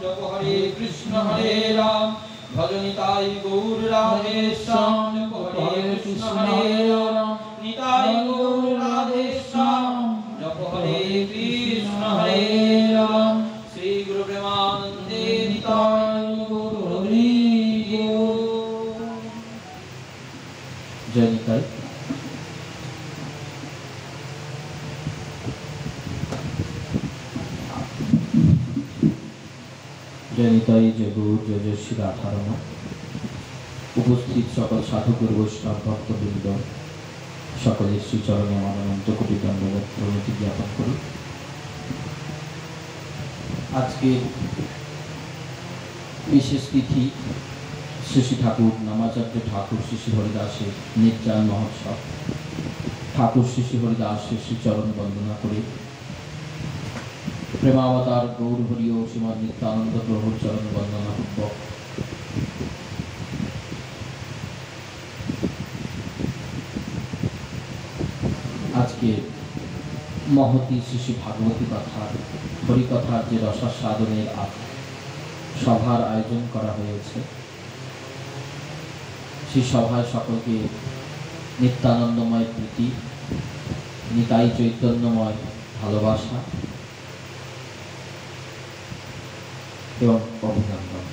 जप हरे राम भज निताय गौर राधेश्याम जप हरे राम निताय गौर राधेश्याम जप हरे राम श्री गुरु प्रेमानंदे निताय गौर हरि जय निताय। जय निताई जय गौर जय जय श्री राधारमण। उपस्थित सकल साधुगुरु वैष्णव भक्तबृंद सकले श्रीचरणे আমার অনন্ত কোটি দণ্ডবত প্রণতি জ্ঞাপন করি। আজকে বিশেষ তিথি শ্রী শ্রী ঠাকুর নামাচার্য ঠাকুর শ্রী শ্রী হরিদাসের নির্যান মহোৎসব। ঠাকুর শ্রী শ্রী হরিদাসের শ্রীচরণ বন্দনা করে प्रेमावतार गौर हरि और श्रीमद नित्यानंद प्रभुर चरण वंदना पूर्वक आज के महती श्री श्री भागवती कथार हरिकथार जे रसास्वादनेर सभार आयोजन करा हयेछे सेई सभाय सकलके नित्यानंदमय प्रीति निताई चैतन्यमय भालोबासा एवं अभिनंदन।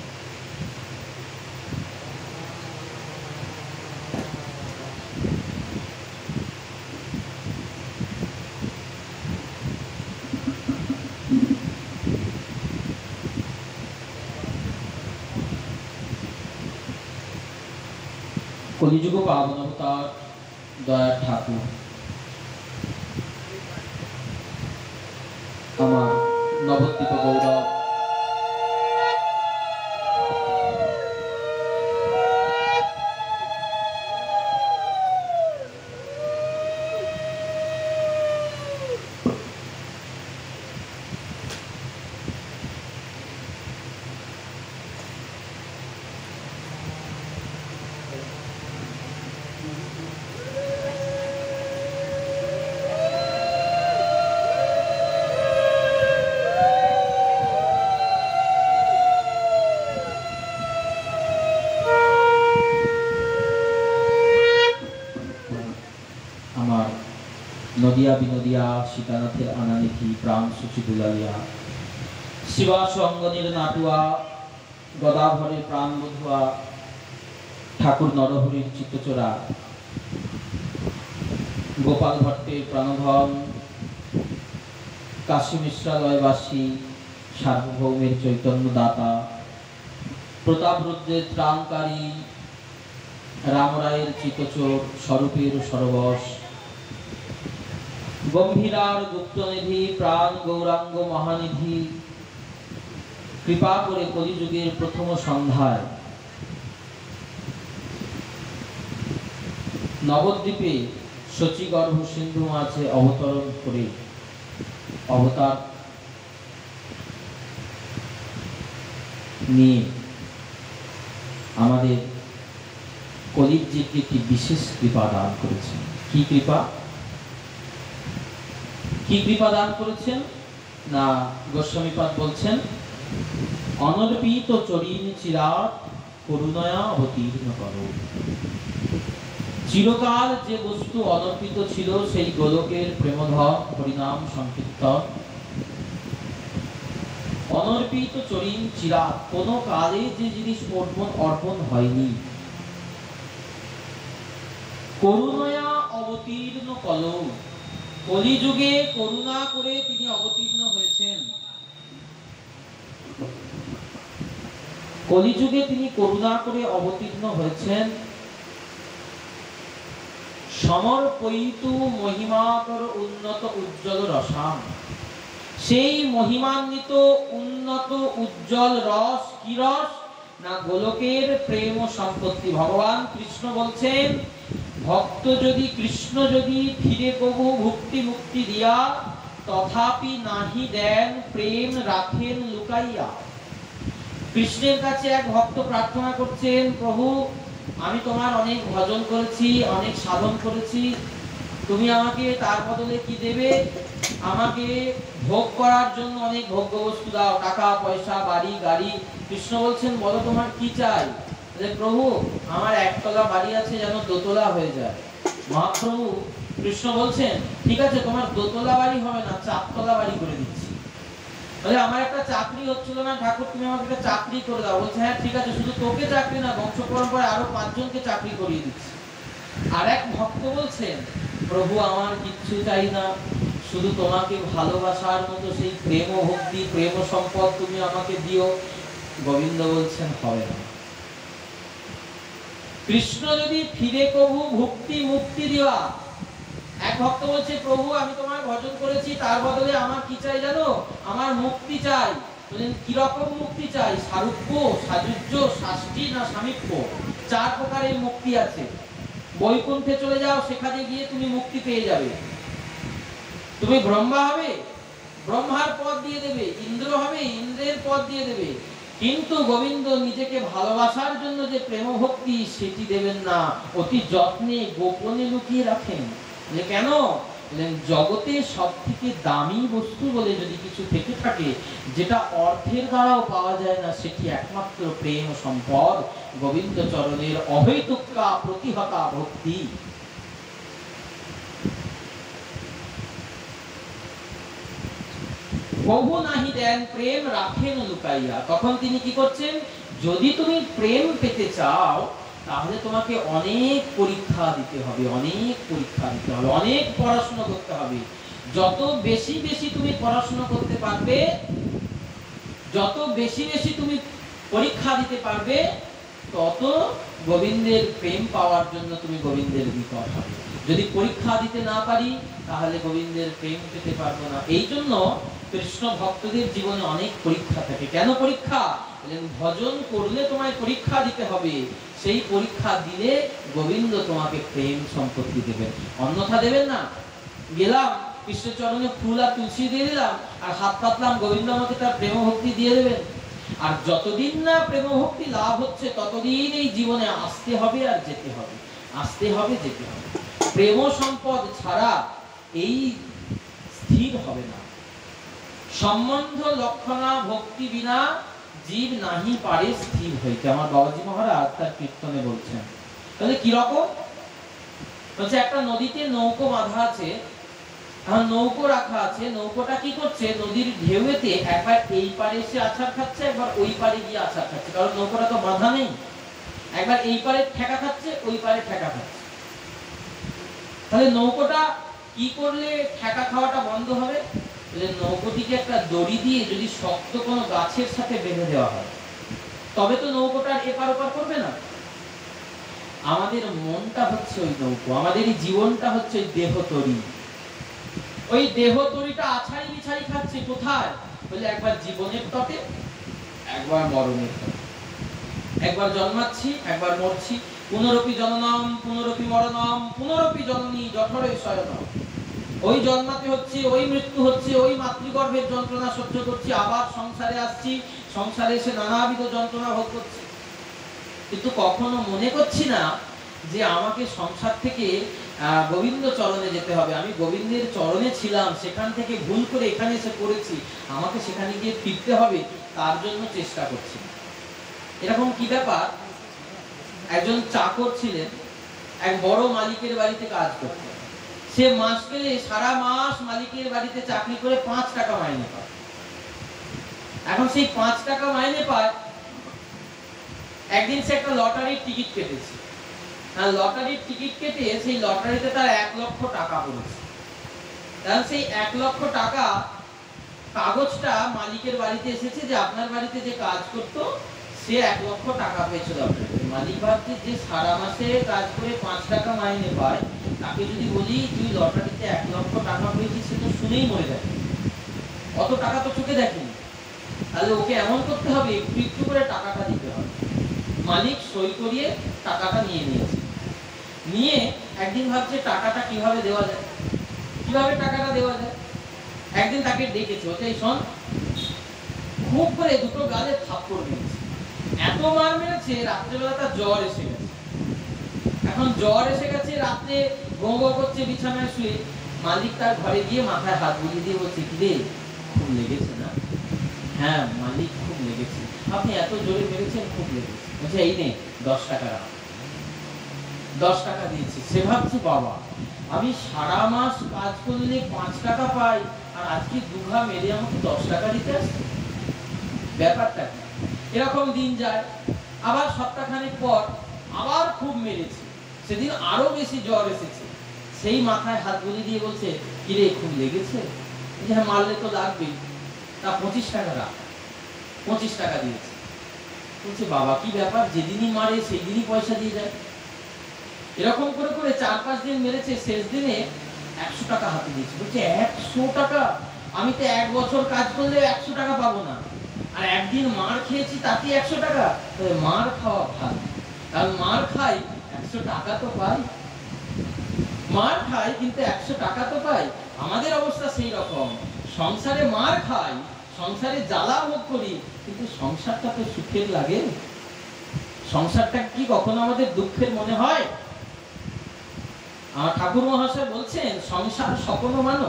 कलिजुग पावन अवतार दया ठाकुर आमार नवद्वीप गौरव नदिया बिनदिया सीतानाथेर आनानिधि प्राण सूचि दुलालिया शिवा संगनीर नाटुआ गदाधरेर प्राण बधुआ ठाकुर नरहरिर चित्तचोरा गोपाल भट्टेर प्राणधन काशी मिश्रालयबासी सार्वभौमेर चैतन्य दाता प्रताप रुद्रेर त्राणकारी रामरायेर चित्तचोर स्वरूपेर सरबश गम्भीरार गुप्तनिधि प्राण गौरांग महानिधि कृपा करे कलिजुगेर प्रथम सन्ध्याय नवद्वीपे शचीगर्भ सिंधु माझे अवतरण करे अवतार निये आमादेर कलिजुगके एकटी विशेष कृपा दान करेছেন। की कृपा की कृपा दान करेছেন ना गोस्वामीपाद बोलছেন अनर्पित चरीन चिरात करुणया अवतीर्ण करो। चिरकाल जे वस्तु अनर्पित छिलो सेई गोलकेर प्रेमधन हरिनाम संकीर्तन अनर्पित चरीन चिरात कोनो काले जे जिनिस अर्पण हयनि करुणया अवतीर्ण करो कलिजुगे करुणा करे तिनि अवतीर्ण हयेछेन। कलिजुगे तिनि करुणा करे अवतीर्ण हयेछेन समर्पयितु महिमाकर उन्नत उज्ज्वल रसाम सेई महिमान्वित उन्नत उज्ज्वल रस की रस ना गोलकेर प्रेम सम्पत्ति। भगवान कृष्ण बोलছেন भक्त यदि कृष्ण यदि फिरे कबू भक्ति मुक्ति दिया तथापि नाही देन प्रेम राखेन लुकाइया। कृष्णेर काছে एक भक्त प्रार्थना করছেন प्रभु आमी तोमार अनेक भजन करेছি अनेक साधन करेছি তুমি আমাকে তার বদলে কি দেবে? আমাকে ভোগ করার জন্য অনেক ভোগ্য বস্তু দাও, টাকা পয়সা, বাড়ি গাড়ি। কৃষ্ণ বলছেন, বলো তোমার কি চাই? প্রভু, আমার একতলা বাড়ি আছে, যেন দোতলা হয়ে যায়। মহাপ্রভু কৃষ্ণ বলছেন, ঠিক আছে, তোমার দোতলা বাড়ি হবে না, চারতলা বাড়ি করে দিচ্ছি। আমার একটা চাকরি হচ্ছিল না ঠাকুর, তুমি আমাকে একটা চাকরি করে দাও। বলছে, হ্যাঁ ঠিক আছে, শুধু তোকে চাকরি না, বংশ পরম্পরায় আরো 5 জনকে চাকরি করিয়ে দিচ্ছি। আর এক ভক্ত বলছেন, প্রভু আমার কিচ্ছু চাই না, শুধু তোমাকে ভালোবাসার মতো সেই প্রেম ভক্তি, প্রেম সম্পদ তুমি আমাকে দিও। গোবিন্দ বলছেন, হবে না। কৃষ্ণ যদি ফিরে কভু ভক্তি মুক্তি দেওয়া। এক ভক্ত বলছে, প্রভু আমি তোমার ভজন করেছি, তার বদলে আমার কি চাই জানো? আমার মুক্তি চাই। বলেন, কি রকম মুক্তি চাই? সারূপ্য, সাযুজ্য, শাস্তি না সামীপ্য? 4 প্রকারের মুক্তি আছে। বৈকুণ্ঠে চলে যাও, সেখানে গিয়ে তুমি মুক্তি পেয়ে যাবে। তুমি ব্রহ্মা হবে, ব্রহ্মার পদ দিয়ে দেবে। ইন্দ্র হবে, ইন্দ্রের পদ দিয়ে দেবে। কিন্তু গোবিন্দ নিজেকে ভালোবাসার জন্য যে প্রেম ভক্তি, সেটি দেবেন না, অতি যত্নে গোপনে লুকিয়ে রাখেন। যে কেন? জগতে সব থেকে দামি বস্তু বলে যদি কিছু থেকে থাকে, যেটা অর্থের দ্বারাও পাওয়া যায় না, সেটি একমাত্র প্রেম সম্পদ, গোবিন্দ চরণের অহৈতুকা প্রতিহতা ভক্তি। প্রভু নাহি দেন প্রেম রাখেন লুকাইয়া। তখন তিনি কি করছেন? যদি তুমি প্রেম পেতে চাও, তাহলে তোমাকে অনেক পরীক্ষা দিতে হবে, অনেক পরীক্ষা দিতে হবে, অনেক পড়াশোনা করতে হবে। যত বেশি বেশি তুমি পড়াশোনা করতে পারবে, যত বেশি বেশি তুমি পরীক্ষা দিতে পারবে, তত গোবিন্দের প্রেম পাওয়ার জন্য তুমি গোবিন্দের নিকট হবে। যদি পরীক্ষা দিতে না পারি, তাহলে গোবিন্দের প্রেম পেতে পারবো না। এই জন্য কৃষ্ণ ভক্তদের জীবনে অনেক পরীক্ষা থাকে। কেন পরীক্ষা? ভজন করলে তোমায় পরীক্ষা দিতে হবে। সেই পরীক্ষা দিলে গোবিন্দ তোমাকে প্রেম সম্পত্তি দেবেন, অন্যথা দেবেন না। গেলাম কৃষ্ণের চরণে ফুল আর তুলসী দিয়ে দিলাম, আর হাত পাতলাম, গোবিন্দ আমাকে তার প্রেম ভক্তি দিয়ে দেবেন। আর যতদিন না প্রেম ভক্তি লাভ হচ্ছে, ততদিন এই জীবনে আসতে হবে আর যেতে হবে, আসতে হবে যেতে হবে। প্রেম সম্পদ ছাড়া এই স্থির হবে না। সম্বন্ধ লক্ষণা ভক্তি বিনা জীব নাহি পারে স্থির হইতে। আমার বাবাজি মহারাজ তার কীর্তনে বলছেন। তাহলে কি রকম? বলছে, একটা নদীতে নৌকো বাঁধা আছে, নৌকো রাখা আছে। নৌকোটা কি করছে? নদীর ঢেউতে একবার এই পারে এসে আছাড় খাচ্ছে, একবার ওই পারে গিয়ে আছাড় খাচ্ছে, কারণ নৌকোটা তো বাঁধা নেই। একবার এই পারে ঠেকা খাচ্ছে, ওই পারে ঠেকা খাচ্ছে। তাহলে নৌকোটা কি করলে ঠেকা খাওয়াটা বন্ধ হবে? নৌকোটিকে একটা দড়ি দিয়ে যদি শক্ত কোনো গাছের সাথে বেঁধে দেওয়া হয়, তবে তো নৌকোটা এপার ওপার করবে না। আমাদের মনটা হচ্ছে ওই নৌকো, আমাদের এই জীবনটা হচ্ছে ওই দেহ তরি। ওই দেহ তরিটা আছাড়ি বিছাড়ি খাচ্ছে কোথায়? বলে, একবার জীবনের তটে, একবার মরণের তটে। একবার জন্মাচ্ছি, একবার মরছি। পুনরপি জননম পুনরপি মরণম পুনরপি জননী জঠরে শয়নম। ওই জন্মাতে হচ্ছে, ওই মৃত্যু হচ্ছে, ওই মাতৃগর্ভের যন্ত্রণা সহ্য করছি, আবার সংসারে আসছি, সংসারে এসে নানাবিধ যন্ত্রণা ভোগ করছি। কিন্তু কখনো মনে করছি না যে আমাকে সংসার থেকে গোবিন্দ চরণে যেতে হবে। আমি গোবিন্দের চরণে ছিলাম, সেখান থেকে ভুল করে এখানে এসে পড়েছি, আমাকে সেখানে গিয়ে ফিরতে হবে, তার জন্য চেষ্টা করছি। এরকম কি ব্যাপার? একজন চাকর ছিলেন, এক বড় মালিকের বাড়িতে কাজ করতেন। সে মাস গেলে সারা মাস মালিকের বাড়িতে চাকরি করে 5 টাকা মাইনে পায়। এখন সেই 5 টাকা মাইনে পায়। একদিন সে একটা লটারির টিকিট কেটেছে, আর লটারির টিকিট কেটে সেই লটারিতে তার 1 লক্ষ টাকা পড়েছে। কারণ সেই 1 লক্ষ টাকা কাগজটা মালিকের বাড়িতে এসেছে যে আপনার বাড়িতে যে কাজ করতো সে 1 লক্ষ টাকা পেয়েছিল। মালিক ভাবছে যে সারা মাসে কাজ করে 5 টাকা মাইনে পায়, তাকে যদি বলি তুই লটারিতে 1 লক্ষ টাকা পেয়েছিস, সে তো শুনেই মরে যাবে, অত টাকা তো চোখে দেখেনি। তাহলে ওকে এমন করতে হবে, একটু একটু করে টাকাটা দিতে হবে। মালিক সই করিয়ে টাকাটা নিয়ে নিয়েছে। নিয়ে একদিন ভাবছে টাকাটা কিভাবে দেওয়া যায়, কিভাবে টাকাটা দেওয়া যায়। একদিন তাকে ডেকেছে, ওকে শোন, খুব করে দুটো গালে থাপ্পড় দিয়েছে। এত মার মেরেছে, রাত্রেবেলা তার জ্বর এসে গেছে। এখন জ্বর এসে গেছে, রাত্রে গো গো করছে বিছানায় শুয়ে। মালিক তার ঘরে গিয়ে মাথায় হাত বুলিয়ে দিয়ে বলছে, কি রে, খুব লেগেছে না? হ্যাঁ মালিক, খুব লেগেছে। আপনি এত জোরে মেরেছেন, খুব লেগেছে। বলছে, এই নে 10 টাকা রাখ। 10 টাকা দিয়েছি। সে ভাবছে, বাবা আমি সারা মাস কাজ করলে 5 টাকা পাই, আর আজকে দুঘা মেরে আমাকে 10 টাকা দিতে আসছে, ব্যাপারটা কি? এরকম দিন যায়। আবার সপ্তাহখানেক পর আবার খুব মেরেছে, সেদিন আরো বেশি জ্বর এসেছে। সেই মাথায় হাত বুলিয়ে দিয়ে বলছে, কিরে খুব লেগেছে? হ্যাঁ মারলে তো লাগবেই। তা 25 টাকা রাখ। 25 টাকা দিয়েছে। বলছে, বাবা কি ব্যাপার, যেদিনই মারে সেই দিনই পয়সা দিয়ে যায়। এরকম করে করে 4-5 দিন মেরেছে। শেষ দিনে 100 টাকা হাতে দিয়েছে। বলছে, 100 টাকা? আমি তো 1 বছর কাজ করলে 100 টাকা পাবো না, আর একদিন মার খেয়েছি তাতে 100 টাকা? মার খাওয়া ভালো, কারণ মার খাই 100 টাকা তো পাই। মার খাই কিন্তু 100 টাকা তো পাই। আমাদের অবস্থা সেই রকম। সংসারে মার খাই, সংসারে জ্বালা ভোগ করি, কিন্তু সংসারটা তো সুখের লাগে। সংসারটা কি কখনো আমাদের দুঃখের মনে হয়? আমার ঠাকুর মহাশয় বলছেন, সংসার স্বপ্ন মানো।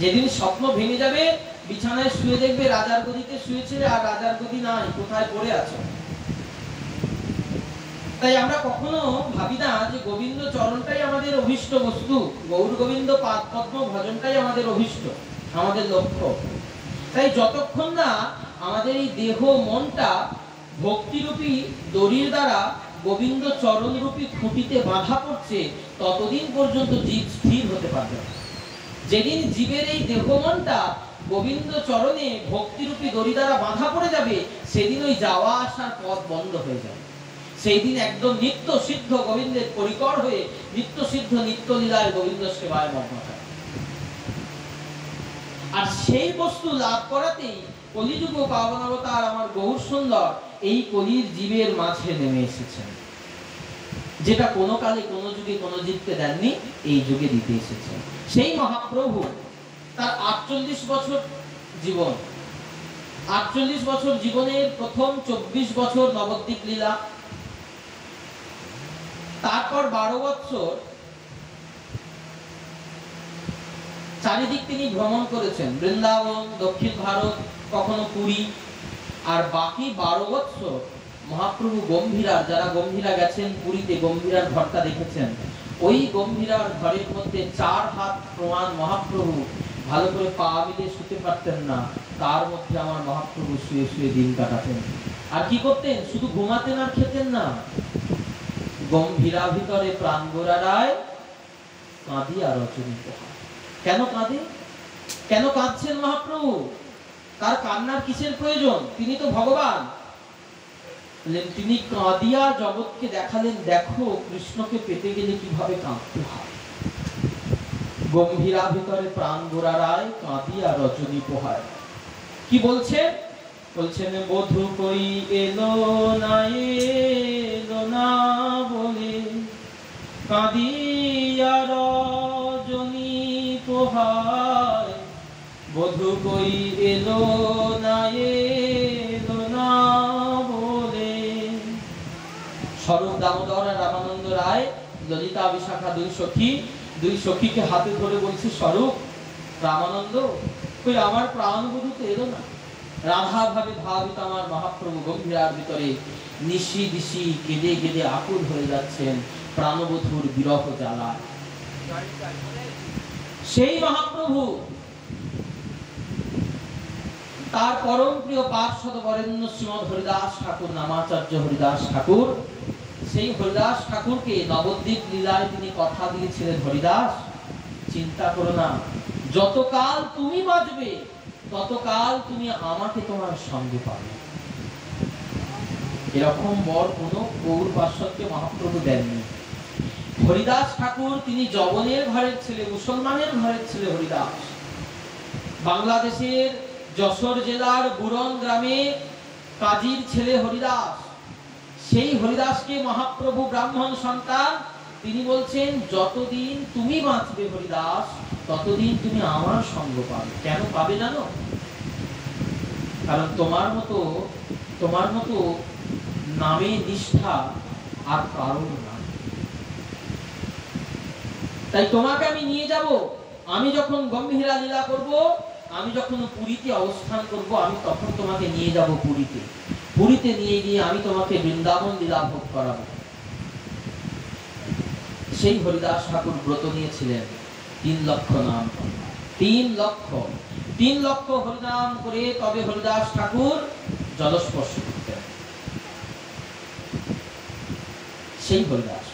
যেদিন স্বপ্ন ভেঙে যাবে, বিছানায় শুয়ে দেখবে রাজার গদিতে শুয়েছে, আর রাজার গদি নাই, কোথায় পড়ে আছো। তাই আমরা কখনো ভাবি না যে গোবিন্দ চরণটাই আমাদের অভিষ্ট বস্তু, গৌর গোবিন্দ পাদ পদ্ম ভজনটাই আমাদের অভিষ্ট, আমাদের লক্ষ্য। তাই যতক্ষণ না আমাদের এই দেহ মনটা ভক্তিরূপী দড়ির দ্বারা গোবিন্দ চরণরূপী খুঁটিতে বাঁধা পড়ছে, ততদিন পর্যন্ত জীব স্থির হতে পারবে। যেদিন জীবের এই দেহ মনটা গোবিন্দ চরণে ভক্তিরূপী দড়ি দ্বারা বাঁধা পড়ে যাবে, সেদিন ওই যাওয়া আসার পথ বন্ধ হয়ে যাবে। সেই দিন একদম নিত্য সিদ্ধ গোবিন্দের পরিকর হয়ে নিত্য সিদ্ধ নিত্য লীলায় গোবিন্দ সেবায় মগ্ন থাকে। আর সেই বস্তু লাভ করাতেই কলিযুগ পাবন অবতার আমার গৌর সুন্দর এই কলির জীবের মাঝে নেমে এসেছেন, যেটা কোনো কালে কোনো যুগে কোনো জীবকে দেননি, এই যুগে দিতে এসেছেন। সেই মহাপ্রভু তার 48 বছর জীবন, 48 বছর জীবনের প্রথম 24 বছর নবদ্বীপ লীলা, তারপর 12 বছর চারিদিক তিনি ভ্রমণ করেছেন, বৃন্দাবন, দক্ষিণ ভারত, কখনো পুরী। আর বাকি 12 বছর মহাপ্রভু গম্ভীরার, যারা গম্ভীরা গেছেন পুরীতে, গম্ভীরার ঘরটা দেখেছেন, ওই গম্ভীরার ঘরের মধ্যে 4 হাত প্রমাণ মহাপ্রভু ভালো করে পা মিলে শুতে পারতেন না, তার মধ্যে আমার মহাপ্রভু শুয়ে শুয়ে দিন কাটাতেন। আর কি করতেন? শুধু ঘুমাতেন আর খেতেন না। গম্ভীরা ভিতরে প্রাণ গোড়ায় কাঁদিয়া রচনী পোহায়। কেন কাঁদে? কেন কাঁদছেন মহাপ্রভু? তার কান্নার কিসের প্রয়োজন? তিনি তো ভগবান। তিনি কাঁদিয়া জগৎকে দেখালেন, দেখো কৃষ্ণকে পেতে গেলে কিভাবে কাঁদতে হয়। গম্ভীরা ভিতরে প্রাণ গোড়ায় কাঁদিয়া রজনী পোহায়। কি বলছেন? বলছেন, বধূ কই এলো না বলে কাঁদিয়া রজনী পোহায়। বধূ কই এলো না বলে। স্বরূপ দামোদর আর রামানন্দ রায়, ললিতা বিশাখা, দুই সখীকে হাতে ধরে বলছে, স্বরূপ রামানন্দ কই আমার প্রাণবধূ তো এলো না। রাধা ভাবে ভাবিত আমার মহাপ্রভু গম্ভীরার ভিতরে নিশি দিশি কেঁদে কেঁদে আকুল হয়ে যাচ্ছেন প্রাণবধূর বিরহ জ্বালায়। সেই মহাপ্রভু তার পরম প্রিয় পার্ষদ বরেণ্য শ্রীমৎ হরিদাস ঠাকুর, নামাচার্য হরিদাস ঠাকুর, সেই হরিদাস ঠাকুরকে নবদ্বীপ লীলায় তিনি কথা দিয়েছিলেন, হরিদাস চিন্তা করো না, যতকাল তুমি বাঁচবে ততকাল তুমি আমাকে তোমার সঙ্গে পাবে। এরকম বর কোন গৌর পার্ষদকে মহাপ্রভু দেননি। হরিদাস ঠাকুর তিনি জবনের ঘরের ছেলে, মুসলমানের ঘরের ছেলে হরিদাস। বাংলাদেশের যশোর জেলার বুরন গ্রামে কাজীর ছেলে হরিদাস। সেই হরিদাসকে মহাপ্রভু ব্রাহ্মণ সন্তান, তিনি বলছেন, যতদিন তুমি বাঁচবে হরিদাস ততদিন তুমি আমার সঙ্গ পাবে। কেন পাবে জানো? কারণ তোমার মতো নামে নিষ্ঠা আর কারণ না। তাই তোমাকে আমি নিয়ে যাব। আমি যখন গম্ভীরা লীলা করব, আমি যখন পুরীতে অবস্থান করব, আমি তখন তোমাকে নিয়ে যাব পুরীতে। পুরীতে নিয়ে গিয়ে আমি তোমাকে বৃন্দাবন লীলা ভোগ করাবো। সেই হরিদাস ঠাকুর ব্রত নিয়েছিলেন 3 লক্ষ নাম, 3 লক্ষ হরিনাম করে তবে হরিদাস ঠাকুর জলস্পর্শ করতেন। সেই হরিদাস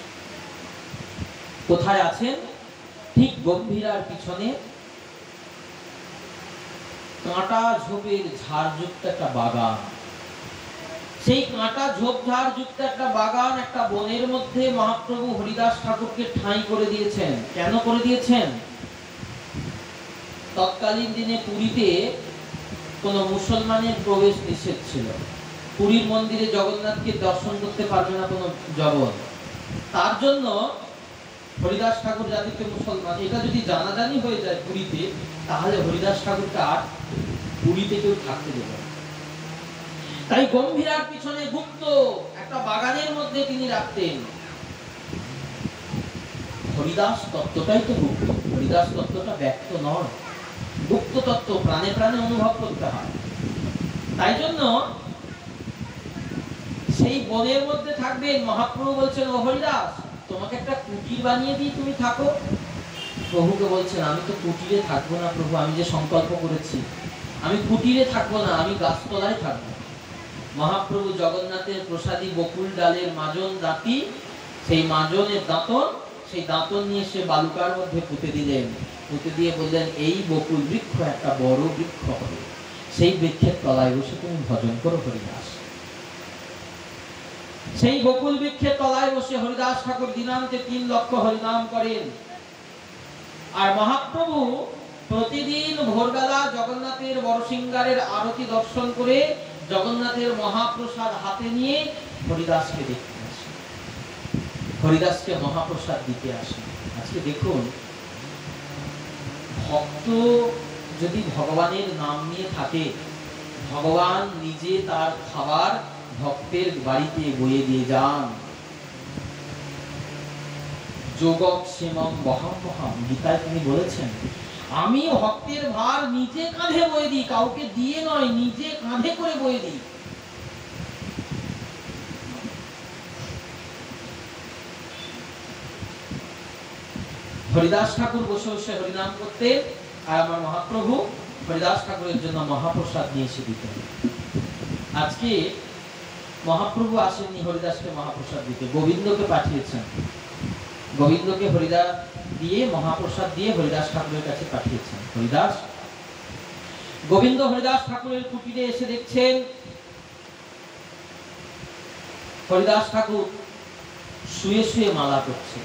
কোথায় আছেন? ঠিক গম্ভীরার পিছনে কাঁটা ঝোপের ঝাড়যুক্ত একটা বাগান। সেই কাঁটা ঝোপ ঝাড়যুক্ত একটা বাগান, একটা বনের মধ্যে মহাপ্রভু হরিদাস ঠাকুরকে ঠাঁই করে দিয়েছেন। কেন করে দিয়েছেন? তৎকালীন দিনে পুরীতে কোনো মুসলমানের প্রবেশ নিষেধ ছিল। পুরীর মন্দিরে জগন্নাথকে দর্শন করতে পারবে না কোনো জগৎ। তার জন্য হরিদাস ঠাকুর যাদেরকে মুসলমান, এটা যদি জানাজানি হয়ে যায় পুরীতে, তাহলে হরিদাস ঠাকুরকে আর পুরীতে কেউ থাকতে দেবে না। তাই গম্ভীরার পিছনে গুপ্ত একটা বাগানের মধ্যে তিনি রাখতেন। হরিদাস তত্ত্বটাই তো গুপ্ত, হরিদাস তত্ত্বটা ব্যক্ত নয়, গুপ্ত তত্ত্ব, প্রাণে প্রাণে অনুভব করতে হয়। তাই জন্য সেই বনের মধ্যে থাকবেন। মহাপ্রভু বলছেন, ও হরিদাস, তোমাকে একটা কুটির বানিয়ে দিই, তুমি থাকো। প্রভুকে বলছেন, আমি তো কুটিরে থাকবো না প্রভু, আমি যে সংকল্প করেছি, আমি কুটিরে থাকবো না, আমি গাছতলায় থাকবো। মহাপ্রভু জগন্নাথের প্রসাদী বকুল ডালের মাজন দাঁতি, সেই মাজনের দাঁতন, সেই দাঁতন নিয়ে সে বালুকার মধ্যে পুঁতে দিলেন। পুঁতে দিয়ে বললেন, এই বকুল বৃক্ষ একটা বড় বৃক্ষ হবে, সেই বৃক্ষের তলায় বসে তুমি ভজন করো হরিদাস। সেই বকুল বৃক্ষের তলায় বসে হরিদাস ঠাকুর দিনান্তে 3 লক্ষ হরিনাম করেন। আর মহাপ্রভু প্রতিদিন ভোরবেলা জগন্নাথের বড় সিংহারের আরতি দর্শন করে জগন্নাথের মহাপ্রসাদ হাতে নিয়ে হরিদাসকে দেখতে আসেন, হরিদাসকে মহাপ্রসাদ দিতে আসেন। আজকে দেখুন, ভক্ত যদি ভগবানের নাম নিয়ে থাকে, ভগবান নিজে তার খাবার ভক্তের বাড়িতে বয়ে দিয়ে যান। যোগক সেমম বহামহম, গীতায় তিনি বলেছেন, আমি ভক্তের ভার নিজে কাঁধে বয়ে দিই, কাউকে দিয়ে নয়, নিজে কাঁধে করে বয়ে দিই। হরিদাস ঠাকুর বসে বসে হরিনাম করতেন, আর আমার মহাপ্রভু হরিদাস ঠাকুরের জন্য মহাপ্রসাদ নিয়ে এসে দিতেন। আজকে মহাপ্রভু আসেননি হরিদাসকে মহাপ্রসাদ দিতে, গোবিন্দকে পাঠিয়েছেন। গোবিন্দকে হরিদাস দিয়ে মহাপ্রসাদ দিয়ে হরিদাস ঠাকুরের কাছে পাঠিয়েছেন। হরিদাস, গোবিন্দ হরিদাস ঠাকুরের কুটিরে এসে দেখছেন হরিদাস ঠাকুর শুয়ে শুয়ে মালা করছে।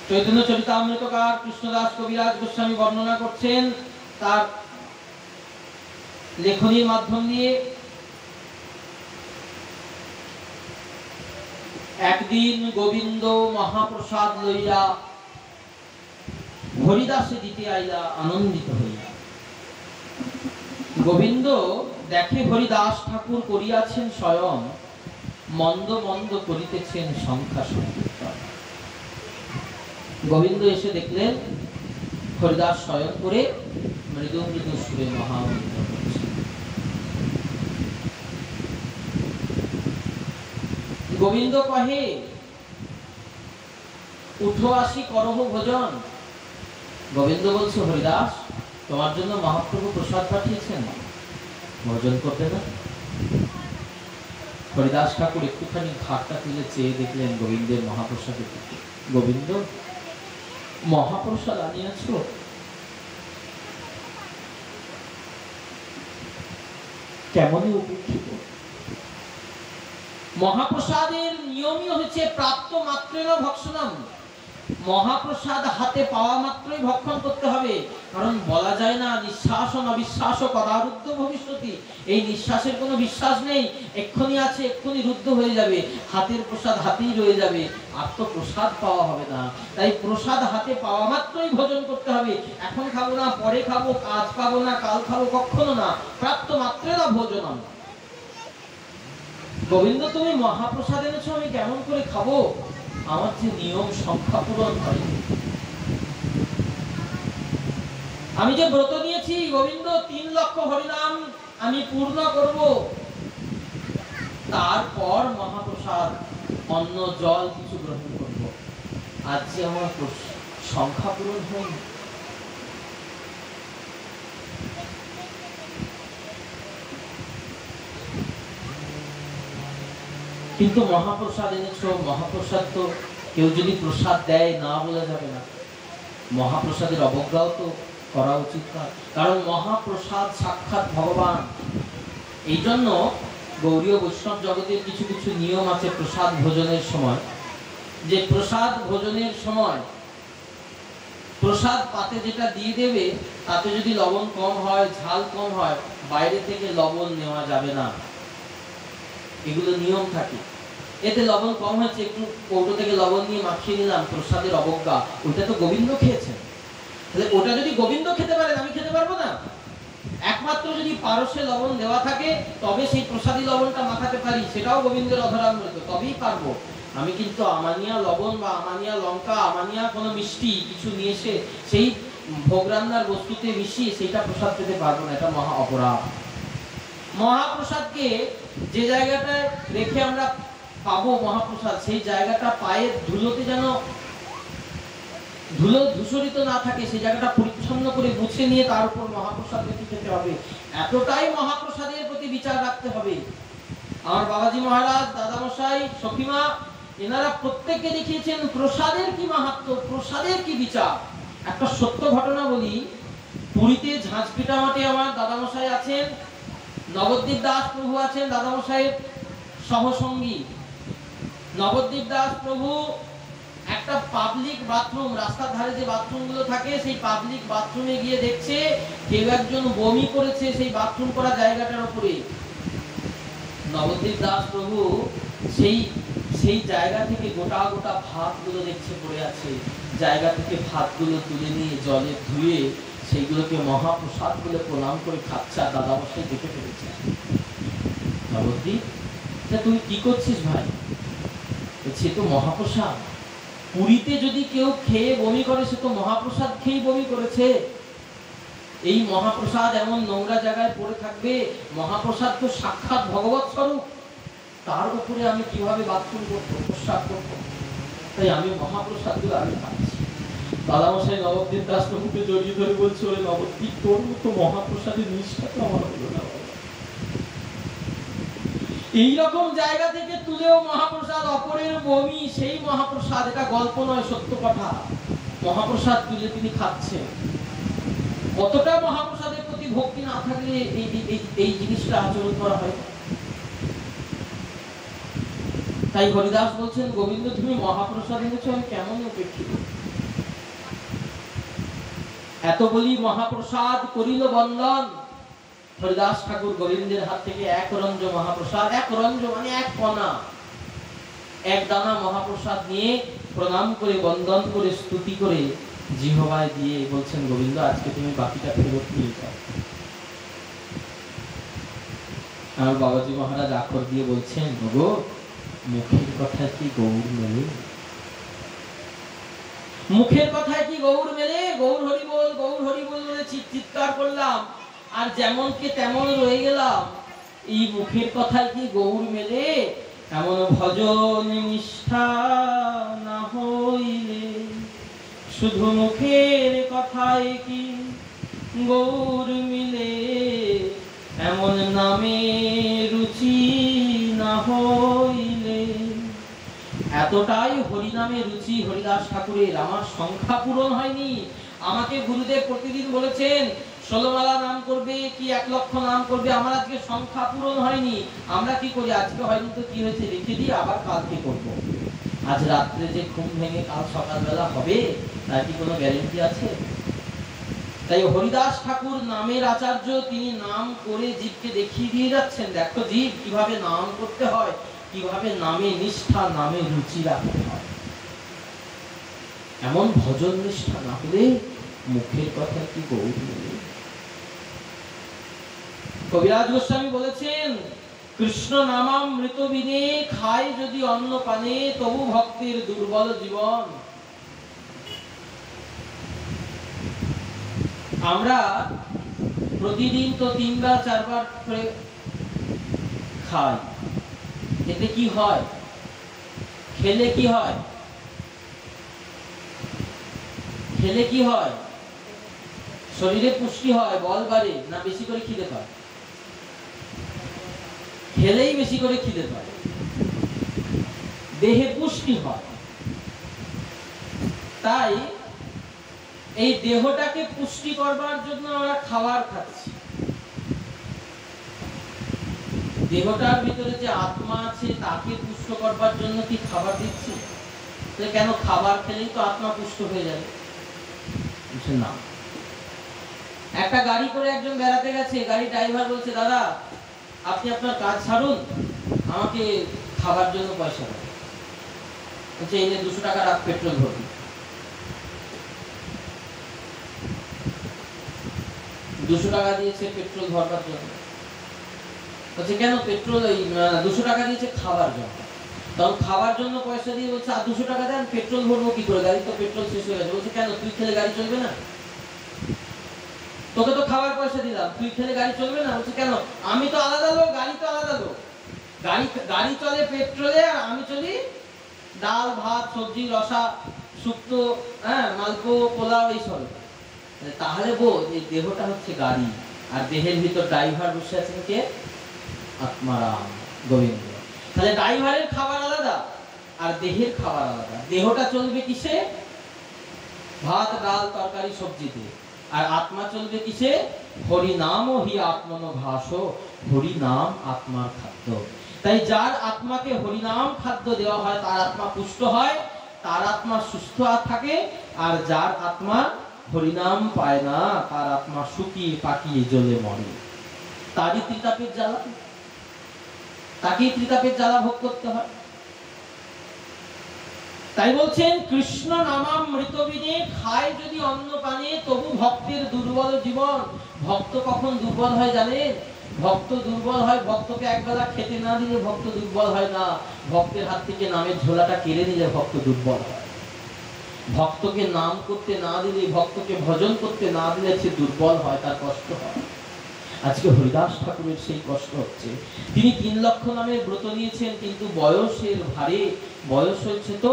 চৈতন্য চরিতামৃতকার কৃষ্ণদাস কবিরাজ গোস্বামী বর্ণনা করছেন তার লেখনীর মাধ্যম দিয়ে। একদিন গোবিন্দ মহাপ্রসাদ লইয়া হরিদাসে দিতে আইলা আনন্দিত হইয়া। গোবিন্দ দেখে হরিদাস ঠাকুর করিয়াছেন স্বয়ং মন্দ মন্দ করিতেছেন সংখ্যা সংকীর্তন। গোবিন্দ এসে দেখলেন হরিদাস স্বয়ং করে মৃদু মৃদু সুরে মহামন্ত্র করছে। গোবিন্দ কহে, উঠো আসি করহ ভোজন। গোবিন্দ বলছে, হরিদাস, তোমার জন্য মহাপ্রভু প্রসাদ পাঠিয়েছেন, ভোজন করতে না? হরিদাস ঠাকুর একটুখানি ঘাটটা তুলে চেয়ে দেখলেন গোবিন্দের মহাপ্রসাদের দিকে। গোবিন্দ, মহাপ্রসাদ আনিয়াছ? কেমনই উপেক্ষিত। মহাপ্রসাদের নিয়মই হচ্ছে প্রাপ্ত মাত্রের ভক্ষণম। মহাপ্রসাদ হাতে পাওয়া মাত্রই ভক্ষণ করতে হবে, কারণ বলা যায় না নিঃশ্বাস ও অবিশ্বাস ও কদারুদ্ধ ভবিষ্যতি। এই নিঃশ্বাসের কোনো বিশ্বাস নেই, এক্ষুনি আছে এক্ষুনি রুদ্ধ হয়ে যাবে, হাতের প্রসাদ হাতেই রয়ে যাবে, আর তো প্রসাদ পাওয়া হবে না। তাই প্রসাদ হাতে পাওয়া মাত্রই ভোজন করতে হবে। এখন খাবো না, পরে খাবো, আজ পাবো না, কাল খাবো, কখনো না। প্রাপ্ত মাত্রের ভোজনম। গোবিন্দ, তুমি মহাপ্রসাদ এনেছো, আমি কেমন করে খাবো? আমার যে নিয়ম সংখ্যা পূরণ হয়, আমি যে ব্রত নিয়েছি গোবিন্দ 3 লক্ষ হরিনাম আমি পূর্ণ করব, তারপর মহাপ্রসাদ অন্ন জল কিছু গ্রহণ করব, আজ যে আমার সংখ্যা পূরণ হয়নি। কিন্তু মহাপ্রসাদ এনেছো, মহাপ্রসাদ তো কেউ যদি প্রসাদ দেয় না বলা যাবে না, মহাপ্রসাদের অবজ্ঞাও তো করা উচিত না, কারণ মহাপ্রসাদ সাক্ষাৎ ভগবান। এই জন্য গৌড়ীয় বৈষ্ণব জগতের কিছু কিছু নিয়ম আছে প্রসাদ ভোজনের সময়, যে প্রসাদ ভোজনের সময় প্রসাদ পাতে যেটা দিয়ে দেবে তাতে যদি লবণ কম হয়, ঝাল কম হয়, বাইরে থেকে লবণ নেওয়া যাবে না, এগুলো নিয়ম থাকে। এতে লবণ কম হয়েছে, একটু কৌটো থেকে লবণ নিয়ে মাখিয়ে নিলাম, প্রসাদের অবজ্ঞা, ওইটা তো গোবিন্দ খেয়েছেন, তাহলে ওটা যদি গোবিন্দ খেতে পারেন আমি খেতে পারবো না? একমাত্র যদি পারসে লবণ দেওয়া থাকে তবে সেই প্রসাদী লবণটা মাখাতে পারি, সেটাও গোবিন্দের অধরামৃত, তবেই পারবো। আমি কিন্তু আমানিয়া লবণ বা আমানিয়া লঙ্কা, আমানিয়া কোনো মিষ্টি কিছু নিয়ে এসে সেই ভোগ রান্নার বস্তুতে মিশিয়ে সেইটা প্রসাদ পেতে পারবো না, এটা মহা অপরাধ। মহাপ্রসাদকে যে জায়গাটায় রেখে আমরা পাবো মহাপ্রসাদ, সেই জায়গাটা পায়ের ধুলোতে যেন ধুলো ধূসরিত না থাকে, সেই জায়গাটা পরিচ্ছন্ন করে মুছে নিয়ে তার উপর মহাপ্রসাদ রেখে খেতে হবে, এতটাই মহাপ্রসাদের প্রতি বিচার রাখতে হবে। আমার বাবাজি মহারাজ, দাদামশাই, সখীমা, এনারা প্রত্যেককে দেখিয়েছেন প্রসাদের কি মাহাত্ম্য, প্রসাদের কি বিচার। একটা সত্য ঘটনা বলি, পুরীতে ঝাঁঝপিটা মাঠে আমার দাদামশাই আছেন, নবদ্বীপ দাস প্রভু আছেন দাদামশাইয়ের সহসঙ্গী। নবদ্বীপ দাস প্রভু একটা পাবলিক বাথরুম, রাস্তার ধারে যে বাথরুমগুলো থাকে সেই পাবলিক বাথরুমে গিয়ে দেখছে কেউ একজন বমি করেছে সেই বাথরুম করা জায়গাটার উপরে। নবদ্বীপ দাস প্রভু সেই জায়গা থেকে গোটা গোটা ভাতগুলো দেখছে পড়ে আছে, জায়গা থেকে ভাতগুলো তুলে নিয়ে জলে ধুয়ে সেইগুলোকে মহাপ্রসাদ বলে প্রণাম করে খাচ্ছে, আর দাদামশাই দেখে ফেলেছে। নবদ্বীপ, তুমি কি করছিস ভাই? সে তো মহাপ্রসাদ, পুরীতে যদি কেউ খেয়ে বমি করে সে তো মহাপ্রসাদ খেয়েই বমি করেছে। এই মহাপ্রসাদ এমন নোংরা জায়গায় পড়ে থাকবে, মহাপ্রসাদ তো সাক্ষাৎ ভগবৎ স্বরূপ, তার উপরে আমি কিভাবে বাথরুম করবো, প্রসাদ করবো? তাই আমি মহাপ্রসাদ গুলো আমি খাচ্ছি। দাদামশাই নবদ্বীপ দাস প্রভুকে জড়িয়ে ধরে বলছে, ওরে নবদ্বীপ, তোর মতো মহাপ্রসাদের নিষ্ঠা তো আমার হলো না। এইরকম জায়গা থেকে তুলেও মহাপ্রসাদ, অপরের বমি সেই মহাপ্রসাদ, এটা গল্প নয়, সত্য কথা। মহাপ্রসাদ তুলে তিনি খাচ্ছেন। কতটা মহাপ্রসাদের প্রতি ভক্তি না থাকলে এই জিনিসটা আচরণ করা হয়। তাই হরিদাস বলছেন, গোবিন্দ তুমি মহাপ্রসাদ এনেছো, আমি কেমন উপেক্ষিত। এত বলি মহাপ্রসাদ করিল বন্দন। হরিদাস ঠাকুর গোবিন্দের হাত থেকে এক রঞ্জ মহাপ্রসাদ, এক রঞ্জ মানে এক কণা, এক দানা মহাপ্রসাদ নিয়ে প্রণাম করে, বন্দন করে, স্তুতি করে জিহ্বায় দিয়ে বলছেন, গোবিন্দ আজকে তুমি বাকিটা ফেরত নিয়ে যাও। আমার বাবাজি মহারাজ আখর দিয়ে বলছেন, গো মুখের কথায় কি গৌর মেলে? মুখের কথায় কি গৌর মেলে? গৌর হরি বল, গৌর হরি বল বলে চিৎকার করলাম, আর যেমন কে তেমন রয়ে গেলাম। এই মুখের কথায় কি গৌর মেলে? এমন ভজন নিষ্ঠা না হইলে শুধু মুখের কথায় কি গৌর মিলে? এমন নামে রুচি না হইলে। এতটাই হরিনামে রুচি হরিদাস ঠাকুরের, আমার সংখ্যা পূরণ হয়নি। আমাকে গুরুদেব প্রতিদিন বলেছেন 16 মালা নাম করবে কি 1 লক্ষ নাম করবে, আমার আজকে সংখ্যা পূরণ হয়নি। আমরা কি করি, আজকে হয়নি তো কি হয়েছে, রেখে দিই, আবার কালকে করব। আজ রাত্রে যে ঘুম ভেঙে কাল সকালবেলা হবে তার কি কোনো গ্যারেন্টি আছে? তাই হরিদাস ঠাকুর নামের আচার্য, তিনি নাম করে জীবকে দেখিয়ে দিয়ে যাচ্ছেন, দেখো জীব কিভাবে নাম করতে হয়, কিভাবে নামে নিষ্ঠা, নামে রুচি রাখতে হয়। এমন ভজন নিষ্ঠা না হলে মুখের কথা কি গৌর মেলে? কবিরাজ গোস্বামী বলেছেন, কৃষ্ণ নামামৃত বিনে খায় যদি অন্ন পানে তবু ভক্তের দুর্বল জীবন। আমরা প্রতিদিন তো 3 বার 4 বার করে খাই, এতে কি হয়? খেলে কি হয়? খেলে কি হয়? শরীরে পুষ্টি হয়, বল বাড়ে, না বেশি করে খিদে পায়? খেলেই বেশি করে খিদে পায়, দেহে পুষ্টি হয়। তাই এই দেহটাকে পুষ্টি করবার জন্য আমরা খাবার খাচ্ছি। দেহটার ভিতরে যে আত্মা আছে তাকে পুষ্ট করবার জন্য কি খাবার দিচ্ছি? কেন খাবার খেলেই তো আত্মা পুষ্ট হয়ে যাবে? না। একটা গাড়ি করে একজন বেড়াতে গেছে, গাড়ি ড্রাইভার বলছে, দাদা আপনি আপনার কাজ ছাড়ুন, আমাকে খাবার জন্য পয়সা দেন। বলছে এই নে 200 টাকা রাখ, পেট্রোল ভরবি। 200 টাকা দিয়েছে পেট্রোল ভরবার জন্য। বলছে কেন পেট্রোল? 200 টাকা দিয়েছে খাবার জন্য। তখন খাবার জন্য পয়সা দিয়ে বলছে আর 200 টাকা দেন, পেট্রোল ভরবো কি করে, গাড়ি তো পেট্রোল শেষ হয়ে গেছে। বলছে কেন, তুই খেলে গাড়ি চলবে না? তোকে তো খাবার পয়সা দিলাম, তুই খেলে গাড়ি চলবে না? বলছে কেন, আমি তো আলাদা লোক, গাড়ি তো আলাদা লোক। গাড়ি চলে পেট্রোলে, আর আমি চলি ডাল ভাত সবজি রসা শুক্তো, মালপো পোলাও এইসব। তাহলে বোধ এই দেহটা হচ্ছে গাড়ি, আর দেহের ভিতর ড্রাইভার বসে আছেন কে? আত্মারাম গোবিন্দ। তাহলে ড্রাইভারের খাবার আলাদা আর দেহের খাবার আলাদা। দেহটা চলবে কিসে? ভাত ডাল তরকারি সবজি দিয়ে। আর আত্মা চলবে কিসে? হরি নাম হি আত্মন ভাস, হরি নাম আত্মার খাদ্য। তাই যার আত্মাকে হরি নাম খাদ্য দেওয়া হয় তার আত্মা পুষ্ট হয়, তার আত্মা সুস্থ থাকে। আর যার আত্মা হরিনাম পায় না তার আত্মা শুকিয়ে পাকিয়ে জ্বলে মরে। তারই ত্রিতাপের জ্বালা, তাকেই ত্রিতাপের জ্বালা ভোগ করতে হয়। তাই বলছেন কৃষ্ণ নামামৃত বিনে খায় যদি অন্ন পানে তবু ভক্তের দুর্বল জীবন। ভক্ত কখন দুর্বল হয় জানেন? ভক্ত দুর্বল হয়, ভক্তকে একবেলা খেতে না দিলে ভক্ত দুর্বল হয় না। ভক্তের হাত থেকে নামের ঝোলাটা কেড়ে নিলে ভক্ত দুর্বল হয়। ভক্তকে নাম করতে না দিলে, ভক্তকে ভজন করতে না দিলে সে দুর্বল হয়, তার কষ্ট হয়। আজকে হরিদাস ঠাকুরের সেই কষ্ট হচ্ছে। তিনি 3 লক্ষ নামের ব্রত নিয়েছেন, কিন্তু বয়সের ভারে, বয়স হয়েছে তো,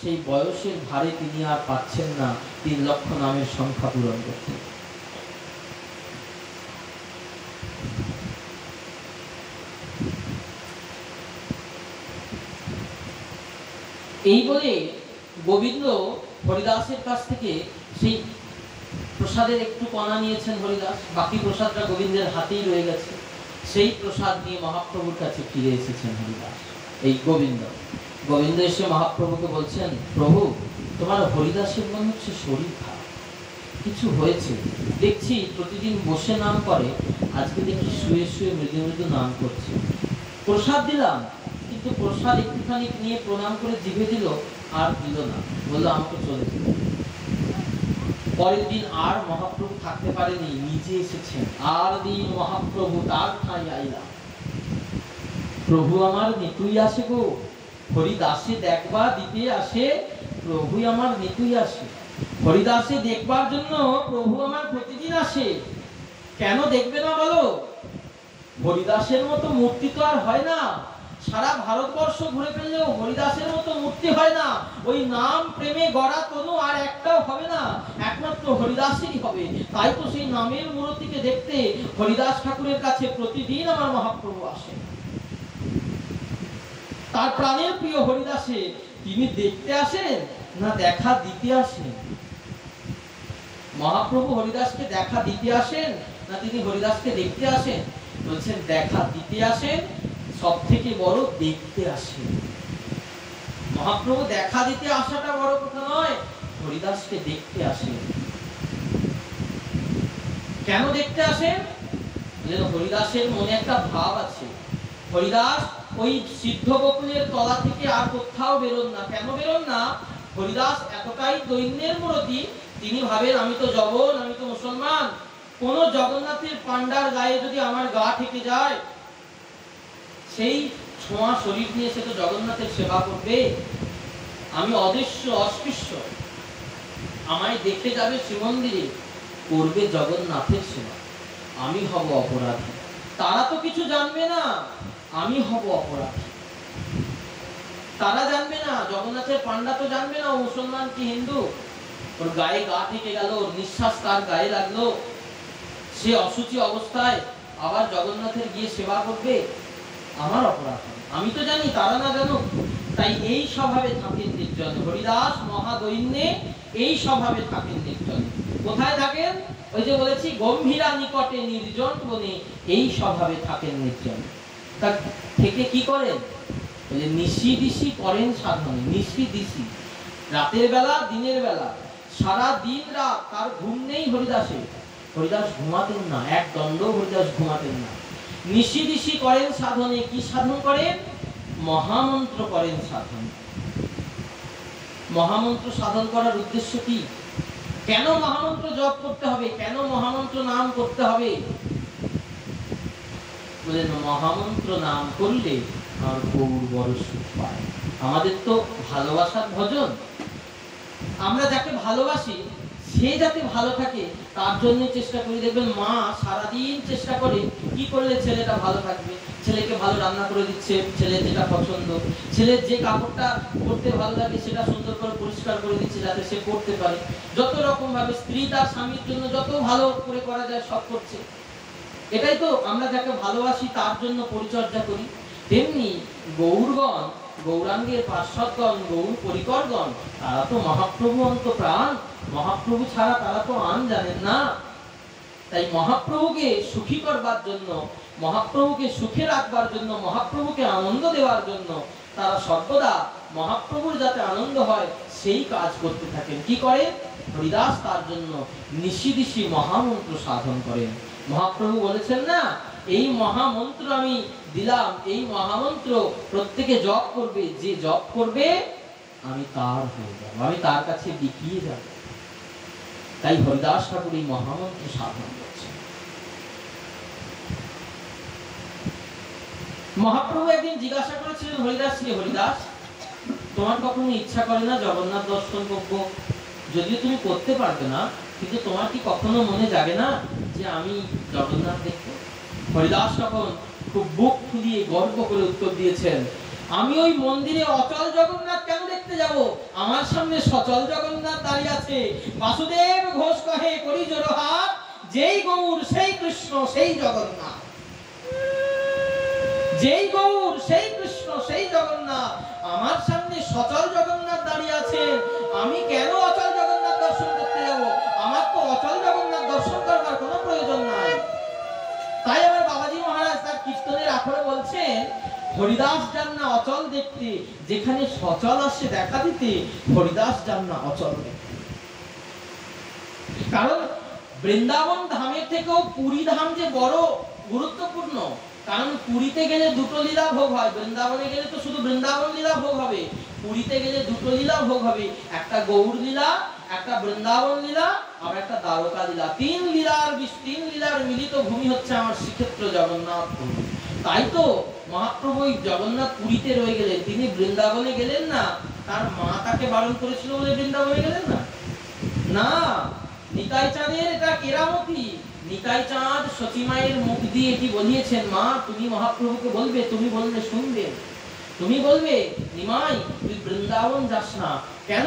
সেই বয়সের ভারে তিনি আর পাচ্ছেন না 3 লক্ষ নামের সংখ্যা পূরণ করতে। এই বলে গোবিন্দ হরিদাসের কাছ থেকে সেই প্রসাদের একটু কণা নিয়েছেন হরিদাস, বাকি প্রসাদটা গোবিন্দের হাতেই রয়ে গেছে। সেই প্রসাদ নিয়ে মহাপ্রভুর কাছে ফিরে এসেছেন হরিদাস। এই গোবিন্দ এসে মহাপ্রভুকে বলছেন, প্রভু তোমার হরিদাসের মনে হচ্ছে শরীর খারাপ, কিছু হয়েছে। দেখছি প্রতিদিন বসে নাম করে, আজকে দেখি শুয়ে শুয়ে মৃদু মৃদু নাম করছে। প্রসাদ দিলাম, কিন্তু প্রসাদ একটুখানি নিয়ে প্রণাম করে জিভে দিল, আর দিল না, বললো আমাকে চলে যেতে। পরের দিন আর মহাপ্রভু থাকতে পারেনি, নিজে এসেছেন। আর দিন মহাপ্রভু তার ঠাঁই আইলা, প্রভু আমার নিতুই আসে গো, হরিদাসে দেখবা দিতে আসে, প্রভু আমার নিতুই আসে। হরিদাসে দেখবার জন্য প্রভু আমার প্রতিদিন আসে। কেন দেখবে না বলো? হরিদাসের মতো মূর্তি তো আর হয় না। সারা ভারতবর্ষ ঘুরে ফেললেও হরিদাসের মতো মূর্তি হয় না। ওই নাম প্রেমে গড়া তনু আর একটাও হবে না, একমাত্র হরিদাসেরই হবে। তাই তো সেই নামের মূর্তিকে দেখতে হরিদাস ঠাকুরের কাছে প্রতিদিন আমার মহাপ্রভু আসেন। তার প্রাণের প্রিয় হরিদাসে তিনি দেখতে আসেন না দেখা দিতে আসেন? মহাপ্রভু হরিদাসকে দেখা দিতে আসেন না তিনি হরিদাসকে দেখতে আসেন? বলছেন দেখা দিতে আসেন, সব থেকে বড় দেখতে আসেন। মহাপ্রভু দেখা দিতে আসাটা বড় কথা নয়, হরিদাসকে দেখতে আসেন। কেন দেখতে আসেন? হরিদাসের মনে একটা ভাব আছে, হরিদাস ওই সিদ্ধ বকুলের তলা থেকে আর কোথাও বেরোন না। কেন বেরোন না? হরিদাস এতটাই দৈন্যের মূর্তি, তিনি ভাবেন আমি তো জগন, আমি তো মুসলমান, কোন জগন্নাথের পান্ডার গায়ে যদি আমার গা থেকে যায়, সেই ছোঁয়া শরীর নিয়ে সে তো জগন্নাথের সেবা করবে। আমি অদৃশ্য অস্পৃশ্য, আমায় দেখে যাবে শ্রীমন্দিরে, করবে জগন্নাথের সেবা, আমি হব অপরাধী। তারা তো কিছু জানবে না, আমি হব অপরাধী। তারা জানবে না, জগন্নাথের পান্ডা তো জানবে না ও মুসলমান কি হিন্দু। ওর গায়ে গা থেকে গেল, নিঃশ্বাস তার গায়ে লাগলো, সে অসুচি অবস্থায় আবার জগন্নাথের গিয়ে সেবা করবে, আমার অপরাধ। আমি তো জানি, তারা না জানো। তাই এই স্বভাবে থাকেন নির্জন হরিদাস মহাদৈন্যে, এই স্বভাবে থাকেন নির্জন। কোথায় থাকেন? ওই যে বলেছি গম্ভীরা নিকটে নির্জন বনে, এই স্বভাবে থাকেন নির্জন। তা থেকে কি করেন? ওই যে নিশি দিশি করেন সাধনে, নিশি দিশি, রাতের বেলা দিনের বেলা, সারা দিন রাত তার ঘুম নেই হরিদাসে। হরিদাস ঘুমাতেন না, এক দণ্ড হরিদাস ঘুমাতেন না। নিশি দিশি করেন সাধনে। কি সাধন করেন? মহামন্ত্র করেন সাধন। মহামন্ত্র সাধন করার উদ্দেশ্য কি? কেন মহামন্ত্র জপ করতে হবে? কেন মহামন্ত্র নাম করতে হবে? বলেন মহামন্ত্র নাম করলে আর গৌর বড় সুখ পায়। আমাদের তো ভালোবাসার ভজন, আমরা যাকে ভালোবাসি সে যাতে ভালো থাকে তার জন্য চেষ্টা করি। দেখবেন মা সারাদিন চেষ্টা করে কি করলে ছেলেটা ভালো থাকবে। ছেলেকে ভালো রান্না করে দিচ্ছে, ছেলে যেটা পছন্দ, ছেলের যে কাপড়টা পরতে ভালো লাগে সেটা সুন্দর করে পরিষ্কার করে দিচ্ছে যাতে সে পরতে পারে। যত রকম ভাবে স্ত্রী তার স্বামীর জন্য যত ভালো করে করা যায় সব করছে। এটাই তো আমরা যাকে ভালোবাসি তার জন্য পরিচর্যা করি। তেমনি গৌরগণ, গৌরাঙ্গের পার্শ্বদগণ, গৌর পরিকরগণ, তারা তো মহাপ্রভু অন্ত প্রাণ। মহাপ্রভু ছাড়া তারা তো আন জানেন না। তাই মহাপ্রভুকে সুখী করবার জন্য, মহাপ্রভুকে সুখে রাখবার জন্য, মহাপ্রভুকে আনন্দ দেওয়ার জন্য তারা সর্বদা মহাপ্রভুর যাতে আনন্দ হয় সেই কাজ করতে থাকেন। কি করে? হরিদাস তার জন্য নিশি দিশি মহামন্ত্র সাধন করেন। মহাপ্রভু বলেছেন না, এই মহামন্ত্র আমি দিলাম, এই মহামন্ত্র প্রত্যেকে জপ করবে, যে জপ করবে আমি তার হয়ে যাব, আমি তার কাছে বিকিয়ে যাব। তাই হরিদাস ঠাকুর এই মহামন্ত্র সাধন করছেন। মহাপ্রভু একদিন জিজ্ঞাসা করেছিলেন হরিদাসকে, হরিদাস তোমার কখনো ইচ্ছা করে না জগন্নাথ দর্শন করবো? যদিও তুমি করতে পারবে না, কিন্তু তোমার কি কখনো মনে জাগে না যে আমি জগন্নাথ দেখবো? হরিদাস তখন খুব বুক ফুলিয়ে গর্ব করে উত্তর দিয়েছেন, আমি ওই মন্দিরে অচল জগন্নাথ কেন দেখতে যাব? আমার সামনে সচল জগন্নাথ দাঁড়িয়ে আছে। বাসুদেব ঘোষ কহে করি জোড়হাত, যেই গৌর সেই কৃষ্ণ সেই জগন্নাথ। যেই গৌর সেই কৃষ্ণ সেই জগন্নাথ। আমার সামনে সচল জগন্নাথ দাঁড়িয়ে আছে, আমি কেন অচল জগন্নাথ দর্শন করতে যাব? আমার তো অচল জগন্নাথ দর্শন করবার কোনো প্রয়োজন নাই। তাই আমার বাবাজি মহারাজ তার কীর্তনের আখড়ে বলছেন, হরিদাস যান না অচল দেখতে, যেখানে সচল আসে দেখা দিতে, হরিদাস যান না অচল দেখতে। কারণ বৃন্দাবন ধামের থেকেও পুরী ধাম যে বড় গুরুত্বপূর্ণ। কারণ পুরীতে গেলে দুটো লীলা ভোগ হয়, বৃন্দাবনে গেলে তো শুধু বৃন্দাবন লীলা ভোগ হবে, পুরীতে গেলে দুটো লীলা ভোগ হবে, একটা গৌর লীলা, একটা বৃন্দাবন লীলা, আর একটা দ্বারকা লীলা। তিন লীলার মিলিত ভূমি হচ্ছে আমার শ্রীক্ষেত্র জগন্নাথ পুরী। তাই তো মহাপ্রভু জগন্নাথ পুরীতে রয়ে গেলেন, তিনি বৃন্দাবনে গেলেন না। তার মা তাকে বারণ করেছিল বলে বৃন্দাবনে গেলেন না। না, নিতাই চাঁদের এটা কেরামতি। নিতাই চাঁদ সচিমায়ের মুখ দিয়ে এটি বলিয়েছেন, মা তুমি মহাপ্রভুকে বলবে, তুমি বললে শুনবেন। তুমি বলবে নিমাই তুই বৃন্দাবন যাস না। কেন?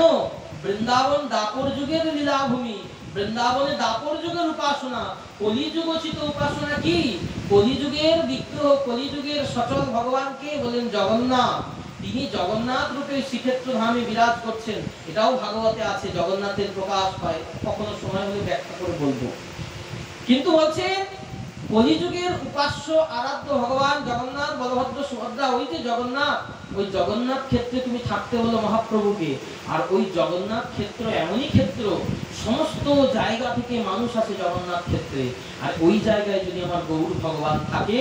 বৃন্দাবন দাপর যুগের লীলাভূমি, বৃন্দাবনে দাপর যুগের উপাসনা। কলিযুগোচিত উপাসনা কি? কলিযুগের বিগ্রহ, কলিযুগের সচল ভগবানকে বলেন জগন্নাথ। তিনি জগন্নাথ রূপে শ্রীক্ষেত্র ধামে বিরাজ করছেন। এটাও ভাগবতে আছে, জগন্নাথের প্রকাশ পায়। কখনো সময় হলে ব্যাখ্যা করে বলবো। কিন্তু বলছে কলিযুগের উপাস্য আরাধ্য ভগবান জগন্নাথ, বলভদ্র সুভদ্রা, ওই যে জগন্নাথ, ওই জগন্নাথ ক্ষেত্রে তুমি থাকতে হলো মহাপ্রভুকে। আর ওই জগন্নাথ ক্ষেত্র এমনই ক্ষেত্র, সমস্ত জায়গা থেকে মানুষ আসে জগন্নাথ ক্ষেত্রে। আর ওই জায়গায় যদি আমার গৌর ভগবান থাকে,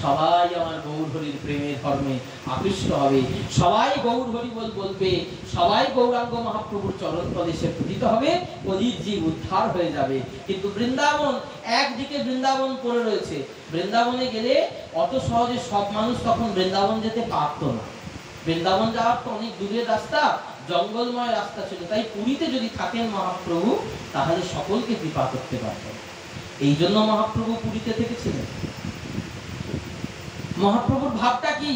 সবাই আমার গৌর হরির প্রেমে ধর্মে আকৃষ্ট হবে, সবাই গৌর হরি বলবে, সবাই গৌরাঙ্গ মহাপ্রভুর চরণ প্রদেশে পতিত হবে, কলির জীব উদ্ধার হয়ে যাবে। কিন্তু বৃন্দাবন একদিকে বৃন্দাবন পড়ে রয়েছে। বৃন্দাবনে গেলে অত সহজে সব মানুষ তখন বৃন্দাবন যেতে পারতো না। বৃন্দাবন যাওয়ার তো অনেক দূরের রাস্তা, জঙ্গলময় রাস্তা ছিল। তাই পুরীতে যদি থাকেন মহাপ্রভু, তাহলে সকলকে কৃপা করতে পারতেন। এই জন্য মহাপ্রভু পুরীতে থেকেছিলেন। মহাপ্রভুর ভাবটা কি?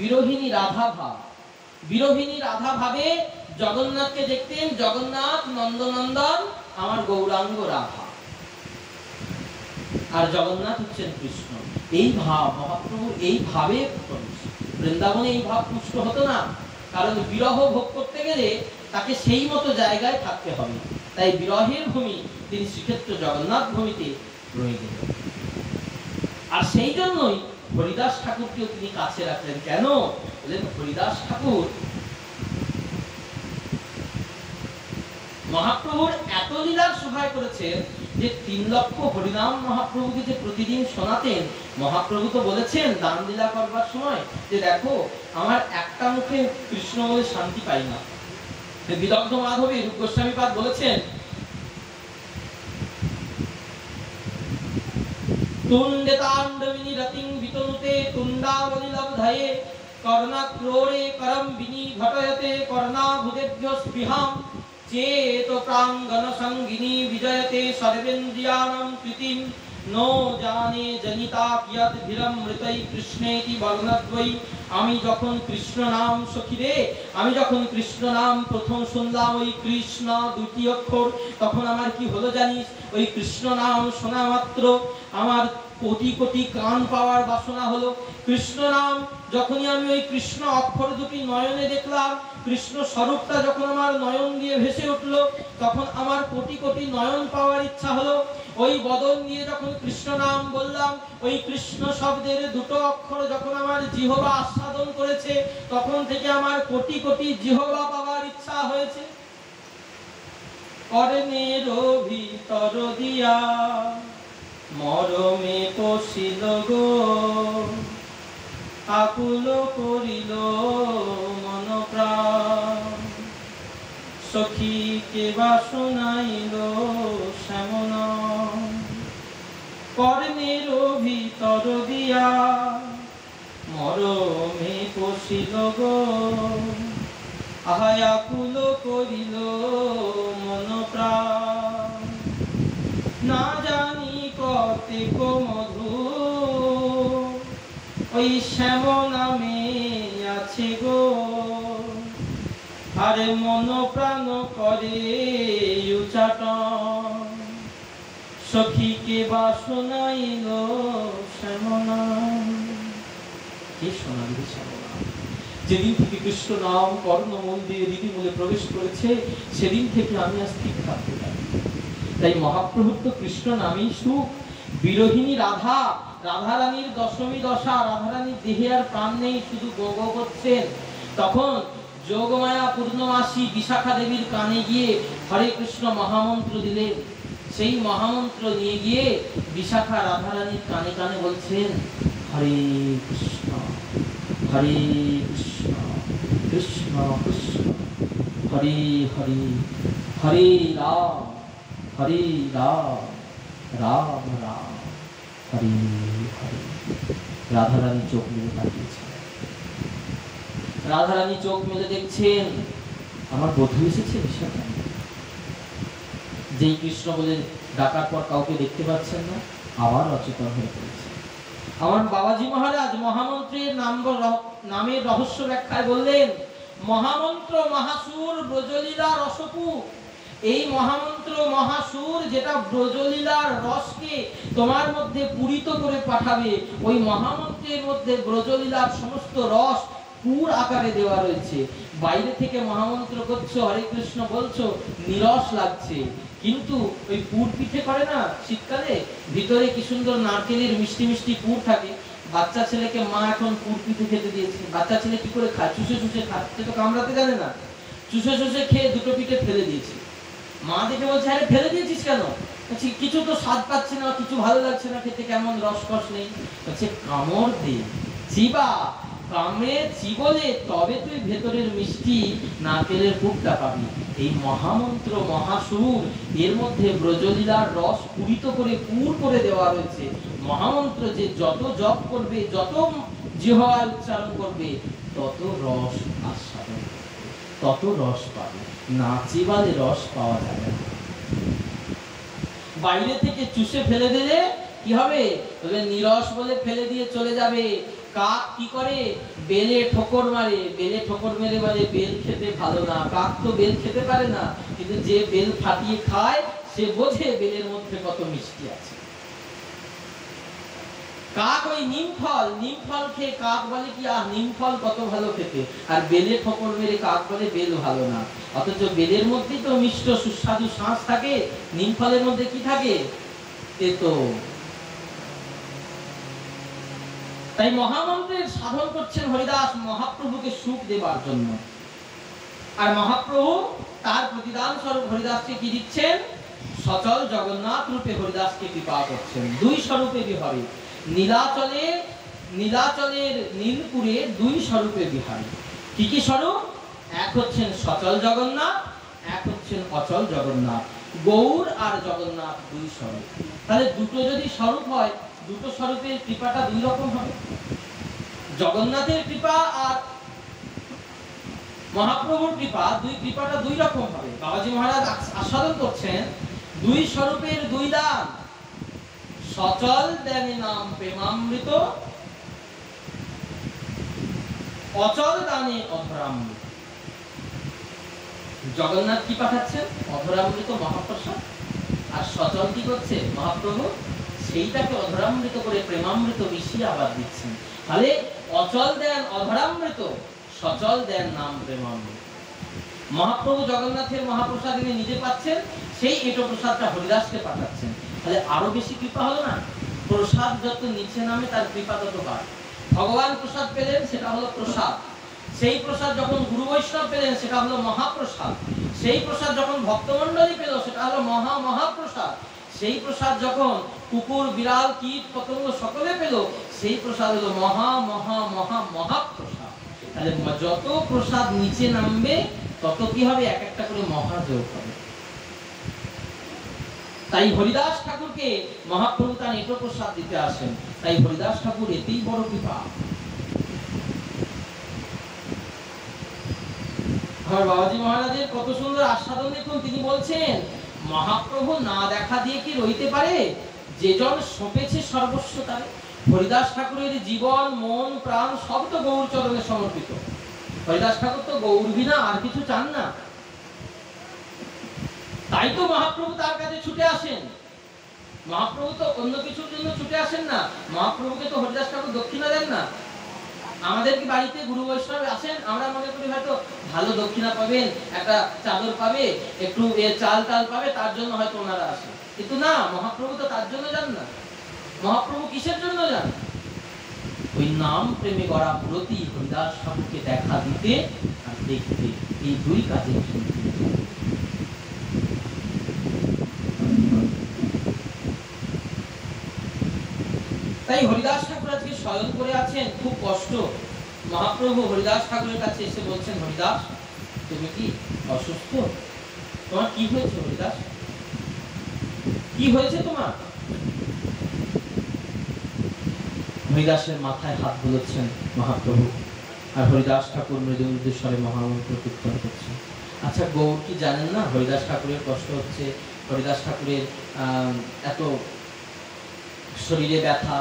বিরোহিনী রাধা ভাব। বিরোহিনী রাধা ভাবে জগন্নাথকে দেখতেন, জগন্নাথ নন্দনন্দন আমার গৌরাঙ্গ রাধা, আর জগন্নাথ হচ্ছেন কৃষ্ণ। এই ভাব মহাপ্রভুর, এই ভাবে বৃন্দাবনে এই ভাব পুষ্ট হতো না। কারণ বিরহ ভোগ করতে গেলে তাকে সেই মতো জায়গায় থাকতে হবে। তাই বিরহের ভূমি তিনি শ্রীক্ষেত্র জগন্নাথ ভূমিতে রয়ে গেলেন। আর সেই জন্যই হরিদাস ঠাকুরকেও তিনি কাছে রাখলেন। কেন? বললেন হরিদাস ঠাকুর মহাপ্রভুর এত লীলার সহায় করেছেন যে 3 লক্ষ হরিনাম মহাপ্রভুকে যে প্রতিদিন শোনাতেন। মহাপ্রভু তো বলেছেন দান লীলা করবার সময় যে দেখো আমার একটা মুখে কৃষ্ণ বলে শান্তি পাই না। বিদগ্ধ মাধবী রূপ গোস্বামীপাদ বলেছেন, তুণ্ডে তাণ্ডবিনী রতিং বিতনুতে তুণ্ডাবলী লব্ধয়ে কর্ণাক্রোড়ে করম বিনি ঘটয়তে কর্ণাভুদেভ্য স্পৃহাম চেত প্রাঙ্গণ সঙ্গিনী বিজয়তে সর্বেন্দ্রিয়ানাম কৃতিম নো জানে জনিতা কিয়ৎ ধীরম মৃতৈ কৃষ্ণেতি বর্ণদ্বৈ। আমি যখন কৃষ্ণ নাম সখিরে, আমি যখন কৃষ্ণ নাম প্রথম শুনলাম, ওই কৃষ্ণ 2টি অক্ষর, তখন আমার কি হলো জানিস? ওই কৃষ্ণ নাম শোনা মাত্র আমার কোটি কোটি কান পাওয়ার বাসনা হলো। কৃষ্ণ নাম যখনই আমি ওই কৃষ্ণ অক্ষর 2টি নয়নে দেখলাম, কৃষ্ণ স্বরূপটা যখন আমার নয়ন দিয়ে ভেসে উঠলো, তখন আমার কোটি কোটি নয়ন পাওয়ার ইচ্ছা হলো। ওই বদন দিয়ে যখন কৃষ্ণ নাম বললাম, ওই কৃষ্ণ শব্দের 2টো অক্ষর যখন আমার জিহ্বা আস্বাদন করেছে, তখন থেকে আমার কোটি কোটি জিহ্বা পাওয়ার ইচ্ছা হয়েছে। কর্ণের ভিতর দিয়া মরমে পশিল গো, আকুল করিল মন প্রাণ, সখীকে বাসনাইল শ্যামন। কর্ণের ভিতর দিয়া মরমে পশিল গো, আহায় আকুল করিল মন প্রাণ। না জানি কতেক মধু ওই শ্যাম নামে আছে গো, আরে মন প্রাণ করে উচাটন, সখীকে বাসনাইল শ্যামনা। কে শোনাবে শ্যামনা? যেদিন থেকে কৃষ্ণ নাম কর্ণ মন্দিরে রীতিমূলে প্রবেশ করেছে, সেদিন থেকে আমি আজ ঠিক থাকতে পারি। তাই মহাপ্রভুর তো কৃষ্ণ নামেই সুখ। বিরোহিনী রাধা, রাধারানীর দশমী দশা, রাধারানীর দেহে আর প্রাণ নেই, শুধু গো গো করছেন। তখন যোগমায়া পূর্ণমাসী বিশাখা দেবীর কানে গিয়ে হরে কৃষ্ণ মহামন্ত্র দিলেন। সেই মহামন্ত্র নিয়ে গিয়ে বিশাখা রাধারানীর কানে কানে বলছেন, হরে কৃষ্ণ হরে কৃষ্ণ কৃষ্ণ কৃষ্ণ হরে হরে, হরে রাম হরে রাম রাম রাম হরে হরে। রাধারানী চোখ মেলে তাকিয়েছেন। রাধারানী চোখ মেলে দেখছেন আমার বধূ এসেছে বিশাখা। যেই কৃষ্ণ বলে ডাকার পর কাউকে দেখতে পাচ্ছেন না, আবার অচেতন হয়ে পড়েছে। আমার বাবাজি মহারাজ মহামন্ত্রের নামের রহস্য ব্যাখ্যায় বললেন, মহামন্ত্র মহাসুর ব্রজলীলা রসপু। এই মহামন্ত্র মহাসুর যেটা ব্রজলীলার রসকে তোমার মধ্যে পূরিত করে পাঠাবে। ওই মহামন্ত্রের মধ্যে ব্রজলীলার সমস্ত রস পুর আকারে দেওয়া রয়েছে। বাইরে থেকে মহামন্ত্র করছো, হরে কৃষ্ণ বলছো, নিরস লাগছে, কিন্তু ওই পুর পিঠে করে না শীতকালে, ভিতরে কি সুন্দর নারকেলের মিষ্টি মিষ্টি পুর থাকে। বাচ্চা ছেলেকে মা এখন পুর পিঠে খেতে দিয়েছে। বাচ্চা ছেলে কি করে খায়? চুষে চুষে খাচ্ছে, তো কামড়াতে জানে না। চুষে চুষে খেয়ে 2টো পিঠে ফেলে দিয়েছে। মা দেখে বলছে, আরে ফেলে দিয়েছিস কেন? কিছু তো স্বাদ পাচ্ছে না, কিছু ভালো লাগছে না খেতে, কেমন রসকস নেই। বলছে কামড় দে, চিবা, কামড়ে চিবলে তবে তুই ভেতরের মিষ্টি নারকেলের পুরটা পাবি। এই মহামন্ত্র মহাসুর, এর মধ্যে ব্রজলীলার রস পূরিত করে পুর করে দেওয়া রয়েছে। মহামন্ত্র যে যত জপ করবে, যত জিহ্বায় উচ্চারণ করবে, তত রস আস্বাদন, তত রস পাবে। না চিবালে রস পাওয়া যাবে না। বাইরে থেকে চুষে ফেলে দিলে কি হবে? নিরস বলে ফেলে দিয়ে চলে যাবে। কাক কি করে? বেলে ঠোকর মারে। বেলে ঠোকর মেরে বলে বেল খেতে ভালো না। কাক তো বেল খেতে পারে না, কিন্তু যে বেল ফাটিয়ে খায় সে বোঝে বেলের মধ্যে কত মিষ্টি আছে। কাক ওই নিম ফল খেয়ে কাক বলে কি, আহ নিম ফল কত ভালো খেতে, আর বেলে ঠোকর মেরে কাক বলে বেল ভালো না। অথচ বেলের মধ্যে তো মিষ্ট সুস্বাদু শাঁস থাকে, নিম ফলের মধ্যে কি থাকে? তেতো। তাই মহামন্ত্রের সাধন করছেন হরিদাস মহাপ্রভুকে সুখ দেবার জন্য। আর মহাপ্রভু তার প্রতিদান স্বরূপ হরিদাসকে কি দিচ্ছেন? সচল জগন্নাথ রূপে হরিদাসকে কৃপা করছেন। দুই স্বরূপে বিহারী, নীলাচলের নীলপুরে দুই স্বরূপে বিহারী। কি কি স্বরূপ? এক হচ্ছেন সচল জগন্নাথ, এক হচ্ছেন অচল জগন্নাথ। গৌর আর জগন্নাথ দুই স্বরূপ। তাহলে দুটো যদি স্বরূপ হয়, দুটো স্বরূপের কৃপাটা দুই রকম হবে। জগন্নাথের কৃপা আর মহাপ্রভুর কৃপা, দুই কৃপাটা দুই রকম হবে। বাবাজি মহারাজ আস্বাদন করছেন দুই স্বরূপের দুই দান। সচল দেনে নাম প্রেমামৃত, অচল দানে অধরামৃত। জগন্নাথ কি পাঠাচ্ছেন? অধরামৃত মহাপ্রসাদ। আর সচল কি করছে মহাপ্রভু? সেইটাকে অধরামৃত করে প্রেমামৃত মিশিয়ে আবার দিচ্ছেন। তাহলে অচল দেন অধরামৃত, সচল দেন নাম প্রেমামৃত। মহাপ্রভু জগন্নাথের মহাপ্রসাদ এনে নিজে পাচ্ছেন, সেই এটো প্রসাদটা হরিদাসকে পাঠাচ্ছেন। তাহলে আরো বেশি কৃপা হলো না? প্রসাদ যত নিচে নামে তার কৃপা তত বাড়ে। ভগবান প্রসাদ পেলেন, সেটা হলো প্রসাদ। সেই প্রসাদ যখন গুরু বৈষ্ণব পেলেন, সেটা হলো মহাপ্রসাদ। সেই প্রসাদ যখন ভক্তমণ্ডলী পেল, সেটা হলো মহাপ্রসাদ। সেই প্রসাদ যখন কুকুর বিড়াল কীট পতঙ্গ সকলে পেল, সেই প্রসাদ হলো মহাপ্রসাদ। তাহলে যত প্রসাদ নিচে নামবে তত কি হবে? এক একটা করে মহাযোগ হবে। তাই হরিদাস ঠাকুরকে মহাপ্রভু তার এটো প্রসাদ দিতে আসেন। তাই হরিদাস ঠাকুর এতেই বড় কৃপা। আমার বাবাজি মহারাজের কত সুন্দর আস্বাদন দেখুন। তিনি বলছেন, মহাপ্রভু না দেখা দিয়ে কি রইতে পারে? যে জন সঁপেছে সর্বস্ব তারে। হরিদাস ঠাকুরের জীবন মন প্রাণ সব তো গৌর চরণে সমর্পিত। হরিদাস ঠাকুর তো গৌর বিনা আর কিছু চান না। তাই তো মহাপ্রভু তার কাছে ছুটে আসেন। মহাপ্রভু তো অন্য কিছুর জন্য ছুটে আসেন না। মহাপ্রভুকে তো হরিদাস ঠাকুর দক্ষিণা দেন না। আমাদের কি বাড়িতে গুরু বৈষ্ণব আসেন, আমরা মনে করি হয়তো ভালো দক্ষিণা পাবেন, একটা চাদর পাবে, একটু চাল টাল পাবে, তার জন্য হয়তো ওনারা আসেন। কিন্তু না, মহাপ্রভু তো তার জন্য যান না। মহাপ্রভু কিসের জন্য যান? ওই নাম প্রেমে গড়া প্রতি হরিদাস ঠাকুরকে দেখা দিতে আর দেখতে, এই দুই কাজে। তাই হরিদাস ঠাকুর আজকে শয়ন করে আছেন, খুব কষ্ট। মহাপ্রভু হরিদাস ঠাকুরের কাছে এসে বলছেন, হরিদাস তুমি কি অসুস্থ? তোমার কি হয়েছে হরিদাস? কি হয়েছে তোমার? হরিদাসের মাথায় হাত বুলোচ্ছেন মহাপ্রভু, আর হরিদাস ঠাকুর মৃদু মৃদু স্বরে মহামন্ত্র কীর্তন করছেন। আচ্ছা, গৌর কি জানেন না হরিদাস ঠাকুরের কষ্ট হচ্ছে? হরিদাস ঠাকুরের এত শরীরে ব্যথা।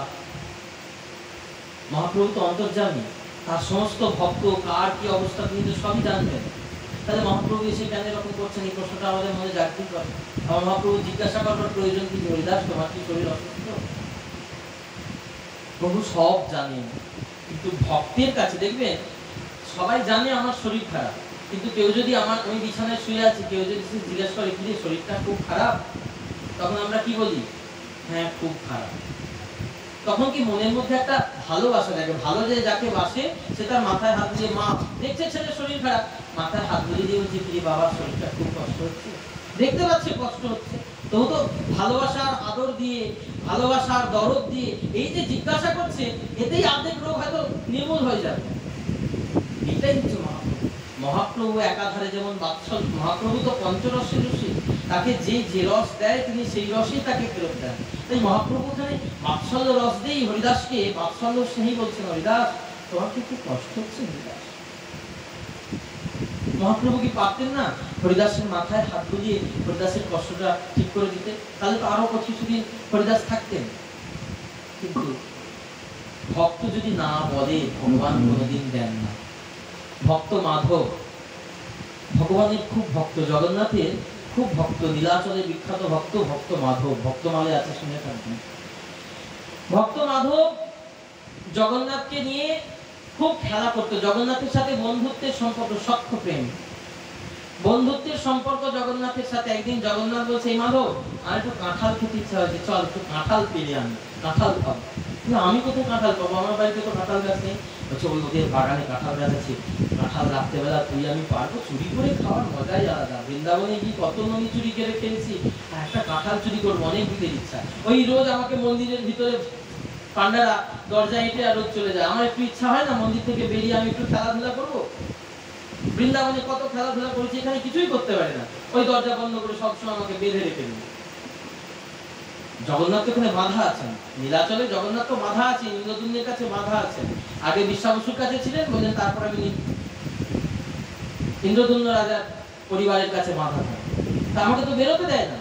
মহাপ্রভু তো অন্তর্যামী, তার সমস্ত ভক্ত কার কি অবস্থা তিনি তো সবই জানবেন। তাহলে মহাপ্রভু এসে কেন এরকম করছেন, এই প্রশ্নটা আমাদের মনে জাগতে করে। আমার মহাপ্রভু জিজ্ঞাসা করবার প্রয়োজন কি, হরিদাস তোমার কি শরীর অসুস্থ? প্রভু সব জানেন, কিন্তু ভক্তের কাছে দেখবেন সবাই জানে আমার শরীর খারাপ, কিন্তু কেউ যদি আমি বিছানায় শুয়ে আছি, কেউ যদি জিজ্ঞেস করে কি শরীরটা খুব খারাপ, তখন আমরা কি বলি? হ্যাঁ খুব খারাপ। তখন কি মনের মধ্যে একটা ভালোবাসা থাকে। ভালো যে যাকে বাসে সে তার মাথায় হাত দিয়ে, মা দেখছে ছেলের শরীর খারাপ, মাথায় হাত বুলিয়ে দিয়ে বলছে, কি বাবার শরীরটা খুব কষ্ট হচ্ছে, দেখতে পাচ্ছে কষ্ট হচ্ছে, তো তো ভালোবাসার আদর দিয়ে, ভালোবাসার দরদ দিয়ে এই যে জিজ্ঞাসা করছে, এতেই অর্ধেক রোগ হয়তো নির্মূল হয়ে যাবে। এটাই হচ্ছে মহাপ্রভু। মহাপ্রভু একাধারে যেমন বাৎসল্য, মহাপ্রভু তো পঞ্চরসের রসিক, তাকে যে রস দেয় তিনি সেই রসেই তাকে ফেরত দেন। তাই মহাপ্রভু এখানে বাৎসল্য রস দিয়েই হরিদাসকে বাৎসল্য স্নেহী বলছেন, হরিদাস তোমার কি খুব কষ্ট হচ্ছে হরিদাস? মহাপ্রভু কি পারতেন না হরিদাসের মাথায় হাত বুলিয়ে হরিদাসের কষ্টটা ঠিক করে দিতে? তাহলে তো আরো কিছুদিন হরিদাস থাকতেন। কিন্তু ভক্ত যদি না বলে ভগবান কোনোদিন দেন না। ভক্ত মাধব ভগবানের খুব ভক্ত, জগন্নাথের খুব ভক্ত, নীলাচলের বিখ্যাত ভক্ত ভক্ত মাধব, ভক্তমালে আছে শুনে থাকবেন। ভক্ত মাধব জগন্নাথকে নিয়ে খুব খেলা করতো, জগন্নাথের সাথে বন্ধুত্বের সম্পর্ক, সখ্য প্রেম বন্ধুত্বের সম্পর্ক জগন্নাথের সাথে। একদিন জগন্নাথ বলছে, এই মাধব আর একটু কাঁঠাল খেতে ইচ্ছা হয়েছে, চল একটু কাঁঠাল পেরে আনি, কাঁঠাল খাবো। আমি কোথায় কাঁঠাল পাবো, আমার বাড়িতে তো কাঁঠাল গাছ নেই। বলছে ওই ওদের বাগানে কাঁঠাল গাছ আছে, কাঁঠাল রাত্রেবেলা তুই আমি পারবো, চুরি করে খাওয়ার মজাই আলাদা। বৃন্দাবনে গিয়ে কত ননি চুরি করে খেয়েছি, আর একটা কাঁঠাল চুরি করবো, অনেক দিনের ইচ্ছা। ওই রোজ আমাকে মন্দিরের ভিতরে পান্ডারা দরজা হেঁটে আর রোজ চলে যায়, আমার একটু ইচ্ছা হয় না মন্দির থেকে বেরিয়ে আমি একটু খেলাধুলা করবো? বৃন্দাবনে কত খেলাধুলা করেছি, এখানে কিছুই করতে পারে না, ওই দরজা বন্ধ করে সবসময় আমাকে বেঁধে রেখে দিল। জগন্নাথ ওখানে বাধা আছেন, নীলাচলে জগন্নাথ তো বাধা আছে, ইন্দ্রদুম্নের কাছে বাধা আছেন। আগে বিশ্বাবসুর কাছে ছিলেন, বললেন তারপর আমি ইন্দ্রদুম্ন রাজার পরিবারের কাছে বাধা থাকে, তা আমাকে তো বেরোতে দেয় না।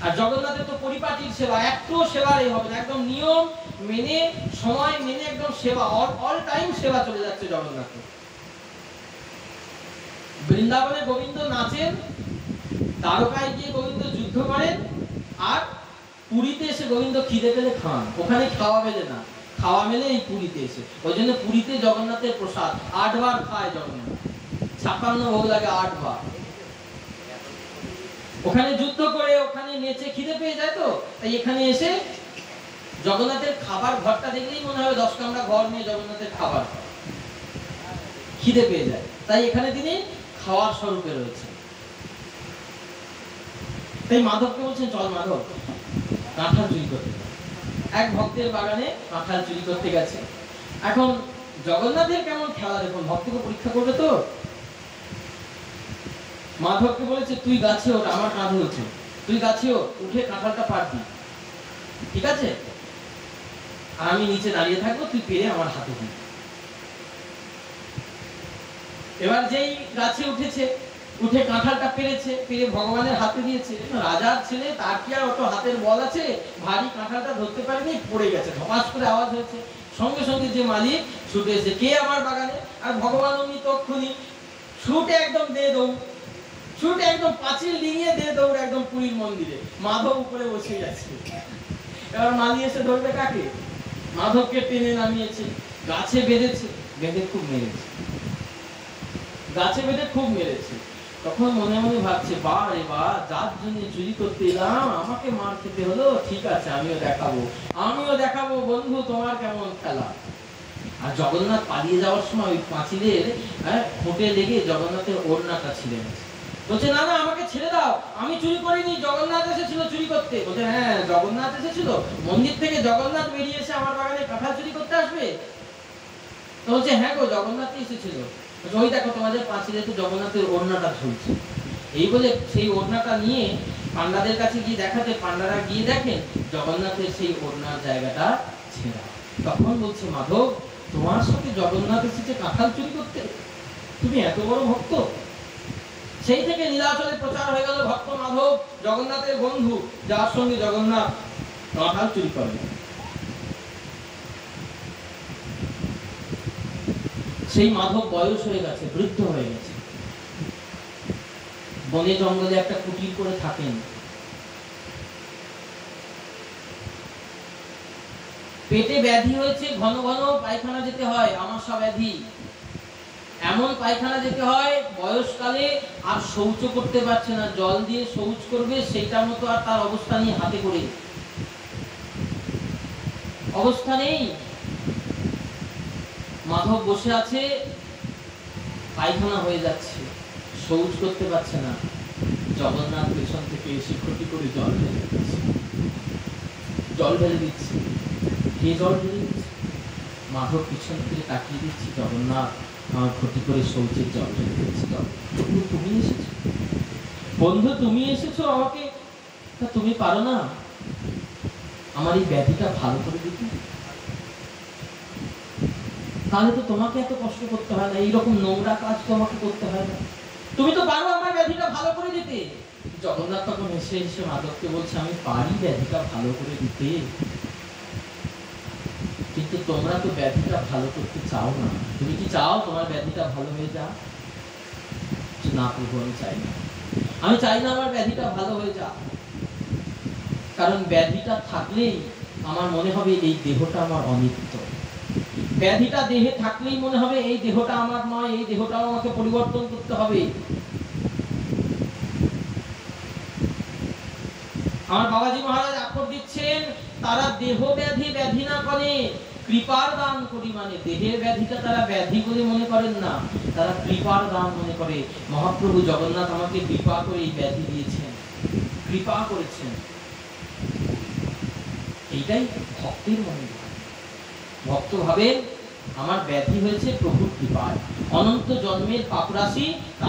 আর জগন্নাথের তো পরিপাটির সেবা, একটু সেবারই হবে না, একদম নিয়ম মেনে সময় মেনে একদম সেবা, অল টাইম সেবা চলে যাচ্ছে জগন্নাথের। বৃন্দাবনে গোবিন্দ নাচেন, দ্বারকায় গিয়ে গোবিন্দ যুদ্ধ করেন, আর পুরীতে এসে গোবিন্দ খিদে পেলে খান। ওখানে খাওয়া মেলে না, খাওয়া মেলে এই পুরীতে এসে। ওই জন্য পুরীতে জগন্নাথের প্রসাদ 8 বার খায় জগন্নাথ, 56 ভোগ লাগে 8 বার। ওখানে যুদ্ধ করে ওখানে নেচে খিদে পেয়ে যায়, তো তাই এখানে এসে জগন্নাথের খাবার ঘরটা দেখলেই মনে হবে 10 কামরা ঘর নিয়ে জগন্নাথের খাবার, খিদে পেয়ে যায়, তাই এখানে তিনি খাওয়ার স্বরূপে রয়েছে। তাই মাধবকে বলছেন, চল মাধব কাঁঠাল চুরি করতে। এক ভক্তের বাগানে কাঁঠাল চুরি করতে গেছে। এখন জগন্নাথের কেমন খেলা দেখুন, ভক্তকে পরীক্ষা করবে তো। মাধবকে বলেছে, তুই গাছে ওঠ, আমার কাঁধে ওঠে, তুই গাছে উঠে কাঁঠালটা পারবি, ঠিক আছে? আর আমি নিচে দাঁড়িয়ে থাকবো, তুই পেরে আমার হাতে দিবি। এবার যেই গাছে উঠেছে, উঠে কাঁঠালটা পেরেছে, পেরে ভগবানের হাতে দিয়েছে। রাজার ছেলে, তার কি আর অত হাতের বল আছে? ভারী কাঁঠালটা ধরতে পারেনি, পড়ে গেছে, ধপাস করে আওয়াজ হয়েছে। সঙ্গে সঙ্গে যে মালিক ছুটে এসে, কে আমার বাগানে? আর ভগবান অমনি তক্ষুনি ছুটে একদম দে দৌড়, ছুটে একদম পাঁচিল ডিঙিয়ে দে দৌড় একদম পুরীর মন্দিরে। মাধব উপরে বসে গেছে। এবার মালি এসে ধরবে কাকে? মাধবকে টেনে নামিয়েছে, গাছে বেঁধেছে, বেঁধে খুব মেরেছে, গাছে বেঁধে খুব মেরেছে। তখন মনে মনে ভাবছে, বা রে বা, যার জন্য চুরি করতে এলাম আমাকে মার খেতে হলো, ঠিক আছে আমিও দেখাবো বন্ধু তোমার কেমন খেলা। আর জগন্নাথ পালিয়ে যাওয়ার সময় ওই পাঁচিলের খুঁটে লেগে জগন্নাথের ওড়নাটা ছিঁড়ে গেছে। বলছে, না না আমাকে ছেড়ে দাও, আমি চুরি করিনি, জগন্নাথ এসেছিল চুরি করতে। বলছে, হ্যাঁ জগন্নাথ এসেছিল, মন্দির থেকে জগন্নাথ বেরিয়ে এসে আমার বাগানে কাঁঠাল চুরি করতে আসবে? তো বলছে, হ্যাঁ গো জগন্নাথই এসেছিল। ওই দেখো তোমাদের পাঁচিলে তো জগন্নাথের ওড়নাটা ঝুলছে। এই বলে সেই ওড়নাটা নিয়ে পান্ডাদের কাছে গিয়ে দেখাতে, পান্ডারা গিয়ে দেখেন জগন্নাথের সেই ওড়নার জায়গাটা ছেঁড়া। তখন বলছে, মাধব তোমার সাথে জগন্নাথ এসেছে কাঁঠাল চুরি করতে, তুমি এত বড় ভক্ত? সেই থেকে নীলাচলে প্রচার হয়ে গেল ভক্ত মাধব জগন্নাথের বন্ধু, যার সঙ্গে জগন্নাথ কাঁঠাল চুরি করে। সেই মাধব বয়স হয়ে গেছে, বৃদ্ধ হয়ে গেছে, বনে জঙ্গলে একটা কুটির করে থাকেন। পেটে ব্যাধি হয়েছে, ঘন ঘন পায়খানা যেতে হয়, আমাশা ব্যাধি, এমন পায়খানা যেতে হয় বয়সকালে, আর শৌচ করতে পারছে না, জল দিয়ে শৌচ করবে সেইটার মতো আর তার অবস্থা নেই, হাতে করে অবস্থা নেই। মাধব বসে আছে, পায়খানা হয়ে যাচ্ছে, শৌচ করতে পারছে না। জগন্নাথ পেছন থেকে এসে ক্ষতি করে জল ঢেলে দিচ্ছে। কে জল ঢেলে দিচ্ছে? মাধব পিছন ফিরে তাকিয়ে দিচ্ছি, জগন্নাথ আমার ক্ষতি করে শৌচের জল ঢেলে দিচ্ছি। তুমি এসেছো বন্ধু, তুমি এসেছো আমাকে, তা তুমি পারো না আমার এই ব্যাধিটা ভালো করে দিতে? তাহলে তো তোমাকে এত কষ্ট করতে হয় না, এইরকম নোংরা কাজ তোমাকে করতে হয় না, তুমি তো পারো আমার ব্যাধিটা ভালো করে দিতে। জগন্নাথ তখন হেসে হেসে মাধবকে বলছে, আমি পারি ব্যাধিটা ভালো করে দিতে, কিন্তু তোমরা তো ব্যাধিটা ভালো করতে চাও না। তুমি কি চাও তোমার ব্যাধিটা ভালো হয়ে যাক? না প্রভু, আমি চাই না, আমি চাই না আমার ব্যাধিটা ভালো হয়ে যাক। কারণ ব্যাধিটা থাকলেই আমার মনে হবে এই দেহটা আমার অনিত্য, ব্যাধিটা দেহে থাকলেই মনে হবে এই দেহটা আমার নয়, এই দেহটাও আমাকে পরিবর্তন করতে হবে। আমার বাবাজি মহারাজ আক্ষর দিচ্ছেন, তারা দেহ ব্যাধি ব্যাধি না করে কৃপার দান করি, মানে দেহের ব্যাধিটা তারা ব্যাধি বলে মনে করেন না, তারা কৃপার দান মনে করে। মহাপ্রভু জগন্নাথ আমাকে কৃপা করে এই ব্যাধি দিয়েছেন, কৃপা করেছেন। এইটাই ভক্তের মনে। ভক্ত ভাবেন আমার ব্যাধি হয়েছে প্রভুর কৃপায়, অনন্ত জন্মের পাপরাশি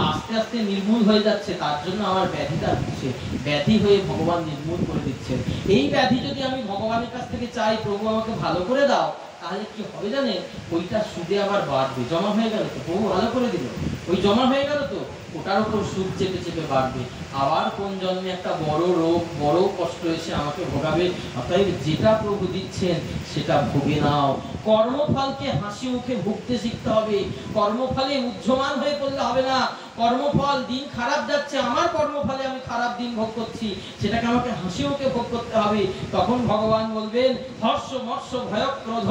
আস্তে আস্তে নির্মূল হয়ে যাচ্ছে, তার জন্য আমার ব্যাধিটা হচ্ছে, ব্যাধি হয়ে ভগবান নির্মূল করে দিচ্ছেন। এই ব্যাধি যদি আমি ভগবানের কাছ থেকে চাই, প্রভু আমাকে ভালো করে দাও, তাহলে কি হবে জানেন? ওইটা সুদে আবার বাড়বে, জমা হয়ে গেল তো, প্রভু ভালো করে দিল, ওই জমা হয়ে গেল তো, ওটার উপর সুদ চেপে চেপে বাড়বে, আবার কোন জন্মে একটা বড় রোগ বড় কষ্ট এসে আমাকে ভোগাবে। অতএব যেটা প্রভু দিচ্ছেন সেটা ভোগে নাও। কর্মফলকে হাসি মুখে ভুগতে শিখতে হবে, কর্মফলে উজ্জমান হয়ে পড়লে হবে না। কর্মফল দিন খারাপ যাচ্ছে, আমার কর্মফলে আমি খারাপ দিন ভোগ করছি, সেটাকে আমাকে হাসি মুখে ভোগ করতে হবে। তখন ভগবান বলবেন, হর্ষ মর্ষ ভয় ক্রোধ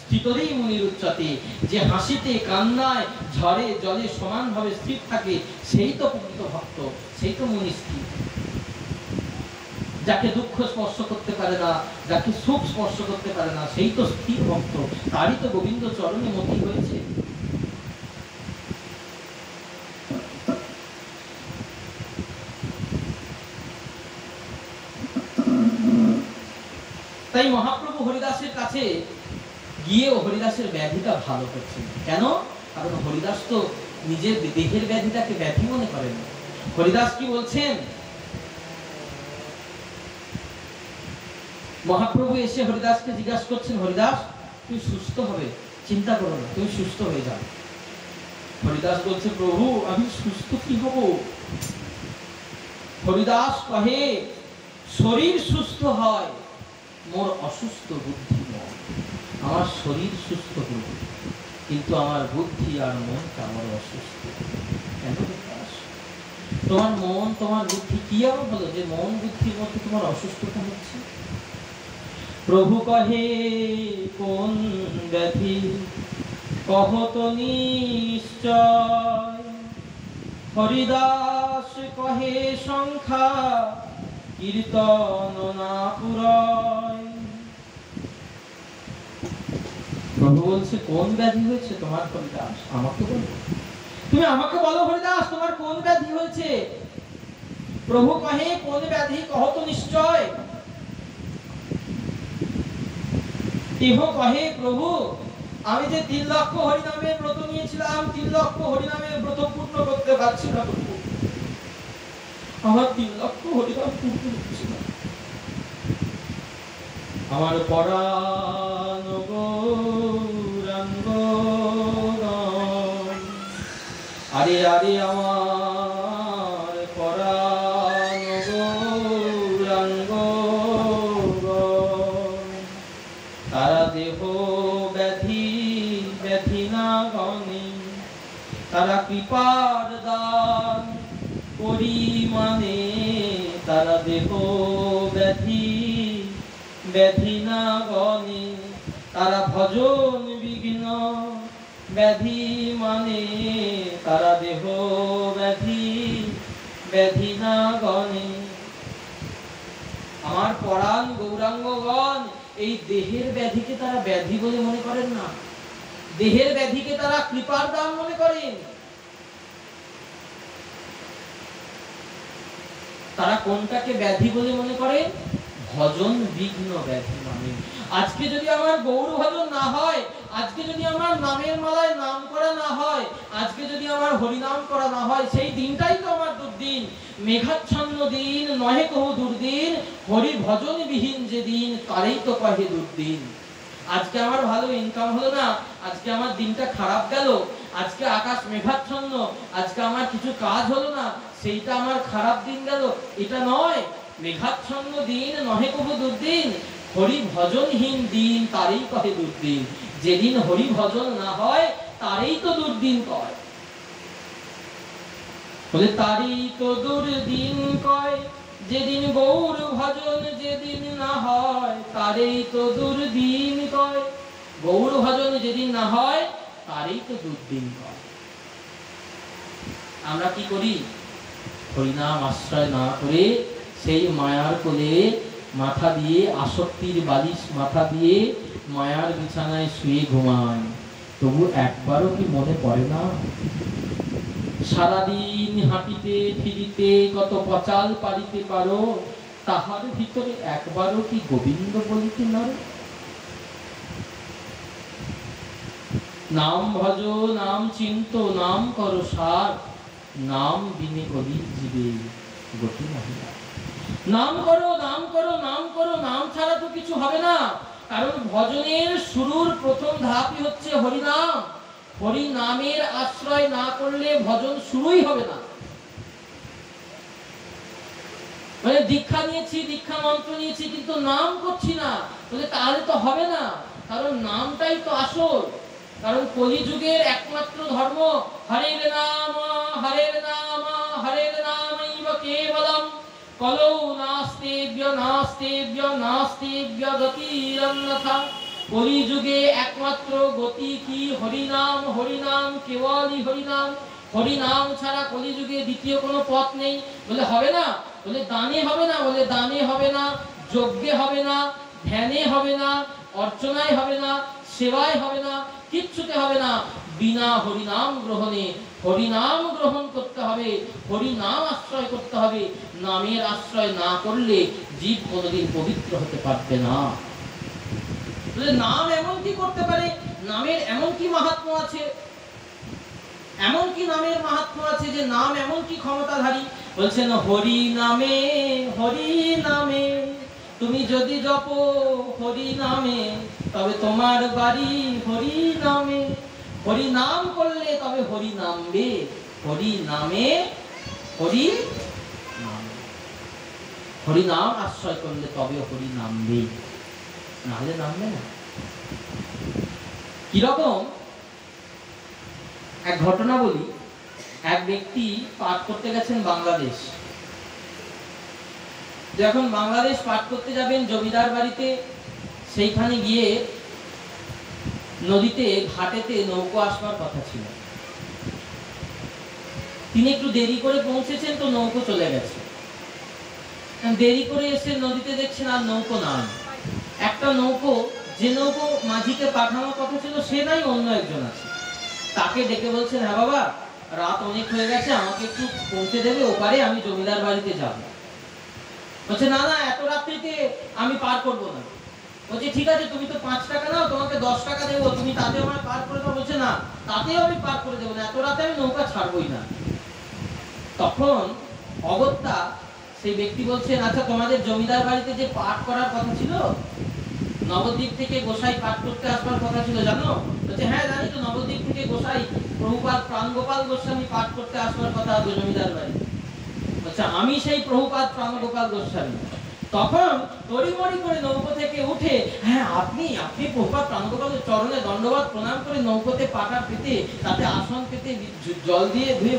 স্থিতরেই মুনির উচ্চতে, যে হাসিতে কান্নায় ঝড়ে জলে সমানভাবে স্থির থাকে, সেই তো প্রকৃত ভক্ত, সেই তো মুনি স্থির। যাকে দুঃখ স্পর্শ করতে পারে না, যাকে সুখ স্পর্শ করতে পারে না, সেই তো স্থির ভক্ত, তারই তো গোবিন্দ চরণে মতি হয়েছে। তাই মহাপ্রভু হরিদাসের কাছে গিয়েও হরিদাসের ব্যাধিটা ভালো করছেন। কেন? কারণ হরিদাস তো নিজের দেহের ব্যাধিটাকে ব্যাধি মনে করেন। হরিদাস কি বলছেন? মহাপ্রভু এসে হরিদাসকে জিজ্ঞাসা করছেন, হরিদাস তুমি সুস্থ হবে, চিন্তা করো না, তুমি সুস্থ হয়ে যাও। হরিদাস বলছে, প্রভু আমি সুস্থ কি হব? হরিদাস কহে, শরীর সুস্থ হয়, মোর অসুস্থ বুদ্ধি মন। আমার শরীর সুস্থ হল, কিন্তু আমার বুদ্ধি আর মনটা আমার অসুস্থ। কেন? তোমার মন তোমার বুদ্ধি কি এমন হলো যে মন বুদ্ধির মধ্যে তোমার অসুস্থতা হচ্ছে? প্রভু কহে, কোন ব্যাধি কহত নিশ্চয়। হরিদাস কহে, সংখ্যা কীর্তন না পুরয়। প্রভু বলছে, কোন ব্যাধি হয়েছে তোমার হরিদাস? আমাকে বলো, তুমি আমাকে বলো হরিদাস, তোমার কোন ব্যাধি হয়েছে? প্রভু কহে, কোন ব্যাধি কহত নিশ্চয়। ইহ কহে, প্রভু আমি যে 3 লক্ষ হরিনামের ব্রত নিয়েছিলাম, 3 লক্ষ হরিনামের ব্রত পূর্ণ করতে পারছি না প্রভু, আমার 3 লক্ষ হরিনাম পূর্ণ হচ্ছে না। আমার পরাণ গৌরাঙ্গ, আরে আরে আমার পরাণ গৌরাঙ্গ, তারা দেহ ব্যাধি ব্যাধি না গণে, তারা কৃপার দান পরিমাণে, তারা দেহ ব্যাধি ব্যাধি না গণে, তারা ভজন বিঘ্ন ব্যাধি মানে, তারা দেহ ব্যাধি ব্যাধি না গণে। আমার পরাণ গৌরাঙ্গগণ এই দেহের ব্যাধিকে তারা ব্যাধি বলে মনে করেন না, দেহের ব্যাধিকে তারা কৃপার দান মনে করেন। তারা কোনটাকে ব্যাধি বলে মনে করেন? ভজন বিঘ্ন ব্যাধি মানে। আজকে যদি আমার গৌর ভজন না হয়, আজকে যদি আমার নামের মালায় নাম করা না হয়, আজকে যদি আমার হরিনাম করা না হয়, সেই দিনটাই তো আমার দুর্দিন। মেঘাচ্ছন্ন দিন নহে কহু দুর্দিন, হরি ভজন বিহীন যে দিন তারই তো কহে দুর্দিন। আজকে আমার ভালো ইনকাম হলো না, আজকে আমার দিনটা খারাপ গেল, আজকে আকাশ মেঘাচ্ছন্ন, আজকে আমার কিছু কাজ হলো না, সেইটা আমার খারাপ দিন গেল, এটা নয়। মেঘাচ্ছন্ন দিন নহে কহু দুর্দিন, হরি ভজনহীন দিন তারই কহে দুর্দিন। যেদিন হরি ভজন না হয় তারই তো দুর্দিন কয়। বলে তারই তো দুর্দিন কয়, যেদিন গৌর ভজন যেদিন না হয় তারই তো দুর্দিন কয়। গৌর ভজন যেদিন না হয় তারই তো দুর্দিন কয়। আমরা কি করি? হরিনাম আশ্রয় না করে সেই মায়ার কোলে মাথা দিয়ে, আসক্তির বালিশ মাথা দিয়ে মায়ার বিছানায় শুয়ে ঘুমায়। তবু একবারও কি মনে পড়ে না সারাদিন হাঁটিতে ফিরিতে কত পচাল পারিতে পারো, তাহার ভিতরে একবারও কি গোবিন্দ বলিতে নারো? নাম ভজ নাম চিন্ত নাম করো সার, নাম বিনে অলির জীবে গতি মহিলা। নাম করো নাম করো নাম করো, নাম ছাড়া তো কিছু হবে না। কারণ ভজনের শুরুর প্রথম ধাপই হচ্ছে হরিনাম। হরি নামের আশ্রয় না করলে ভজন শুরুই হবে না। মানে দীক্ষা নিয়েছি, দীক্ষা মন্ত্র নিয়েছি, কিন্তু নাম করছি না, বলে তাহলে তো হবে না। কারণ নামটাই তো আসল। কারণ কলিযুগের একমাত্র ধর্ম হরের নাম হরের নাম হরের নামৈব কেবলম, কলৌ নাস্তেব্য নাস্তেব্য নাস্তেব্য গতিরন্যথা। কলিযুগে একমাত্র গতি কি? হরিনাম, হরিনাম, কেবলই হরিনাম। হরিনাম ছাড়া কলিযুগে দ্বিতীয় কোনো পথ নেই। বলে হবে না, বলে দানে হবে না, বলে দানে হবে না, যজ্ঞে হবে না, ধ্যানে হবে না, অর্চনায় হবে না, সেবায় হবে না, কিচ্ছুতে হবে না। বিনা হরিনাম গ্রহণে, হরিনাম গ্রহণ করতে হবে, হরিনাম আশ্রয় করতে হবে। নামের আশ্রয় না করলে জীব কোনোদিন পবিত্র হতে পারবে না। নাম এমন কি করতে পারে, নামের এমন কি মাহাত্ম্য আছে, এমন কি নামের মাহাত্ম্য আছে যে নাম এমন কি ক্ষমতাধারী? বলছেন হরি নামে, হরি নামে তুমি যদি জপো হরি নামে, তবে তোমার বাড়ি হরি নামে। হরি নাম করলে তবে হরি নামবে, হরি নামে হরি নাম। হরি নাম আশ্রয় করলে তবে হরি নামবে, নাহলে নামবে না। কিরকম এক ঘটনা বলি। এক ব্যক্তি পাঠ করতে গেছেন বাংলাদেশ। যখন বাংলাদেশ পাঠ করতে যাবেন জমিদার বাড়িতে, সেইখানে গিয়ে নদীতে ঘাটেতে নৌকো আসবার কথা ছিল। তিনি একটু দেরি করে পৌঁছেছেন, তো নৌকো চলে গেছে। দেরি করে এসে নদীতে দেখছেন আর নৌকো নাই। একটা নৌকো, যে নৌকো মাঝিকে পাঠানোর কথা ছিল সে নাই, অন্য একজন আছে। তাকে ডেকে বলছেন, হ্যাঁ বাবা, রাত অনেক হয়ে গেছে, আমাকে একটু পৌঁছে দেবে ওপারে, আমি জমিদার বাড়িতে যাব। বলছে না না, এত রাত্রিতে আমি পার করবো না। বলছে ঠিক আছে, তুমি তো 5 টাকা নাও, তোমাকে 10 টাকা দেবো, তুমি তাতে আমার পার করে দাও। বলছে না, তাতেও আমি পার করে দেবো না, এত রাতে আমি নৌকা ছাড়বই না। তখন অগত্যা সেই ব্যক্তি বলছেন, আচ্ছা তোমাদের জমিদার বাড়িতে যে পাঠ করার কথা ছিল, নবদ্বীপ থেকে গোসাই পাঠ করতে আসবার কথা ছিল, জানো? বলছে হ্যাঁ জানি তো, নবদ্বীপ থেকে গোসাই প্রভুপাদ প্রাণগোপাল গোস্বামী পাঠ করতে আসবার কথা জমিদার বাড়ি। আচ্ছা, আমি সেই প্রভুপাদ প্রাণগোপাল গোস্বামী। তখন তড়িমড়ি করে নৌকো থেকে উঠে, হ্যাঁ আপনি প্রভুপাদ প্রাণগোপালের চরণে দণ্ডবাদ প্রণাম করে নৌকোতে পাটা পেতে, তাতে আসন পেতে জল দিয়ে ধুয়ে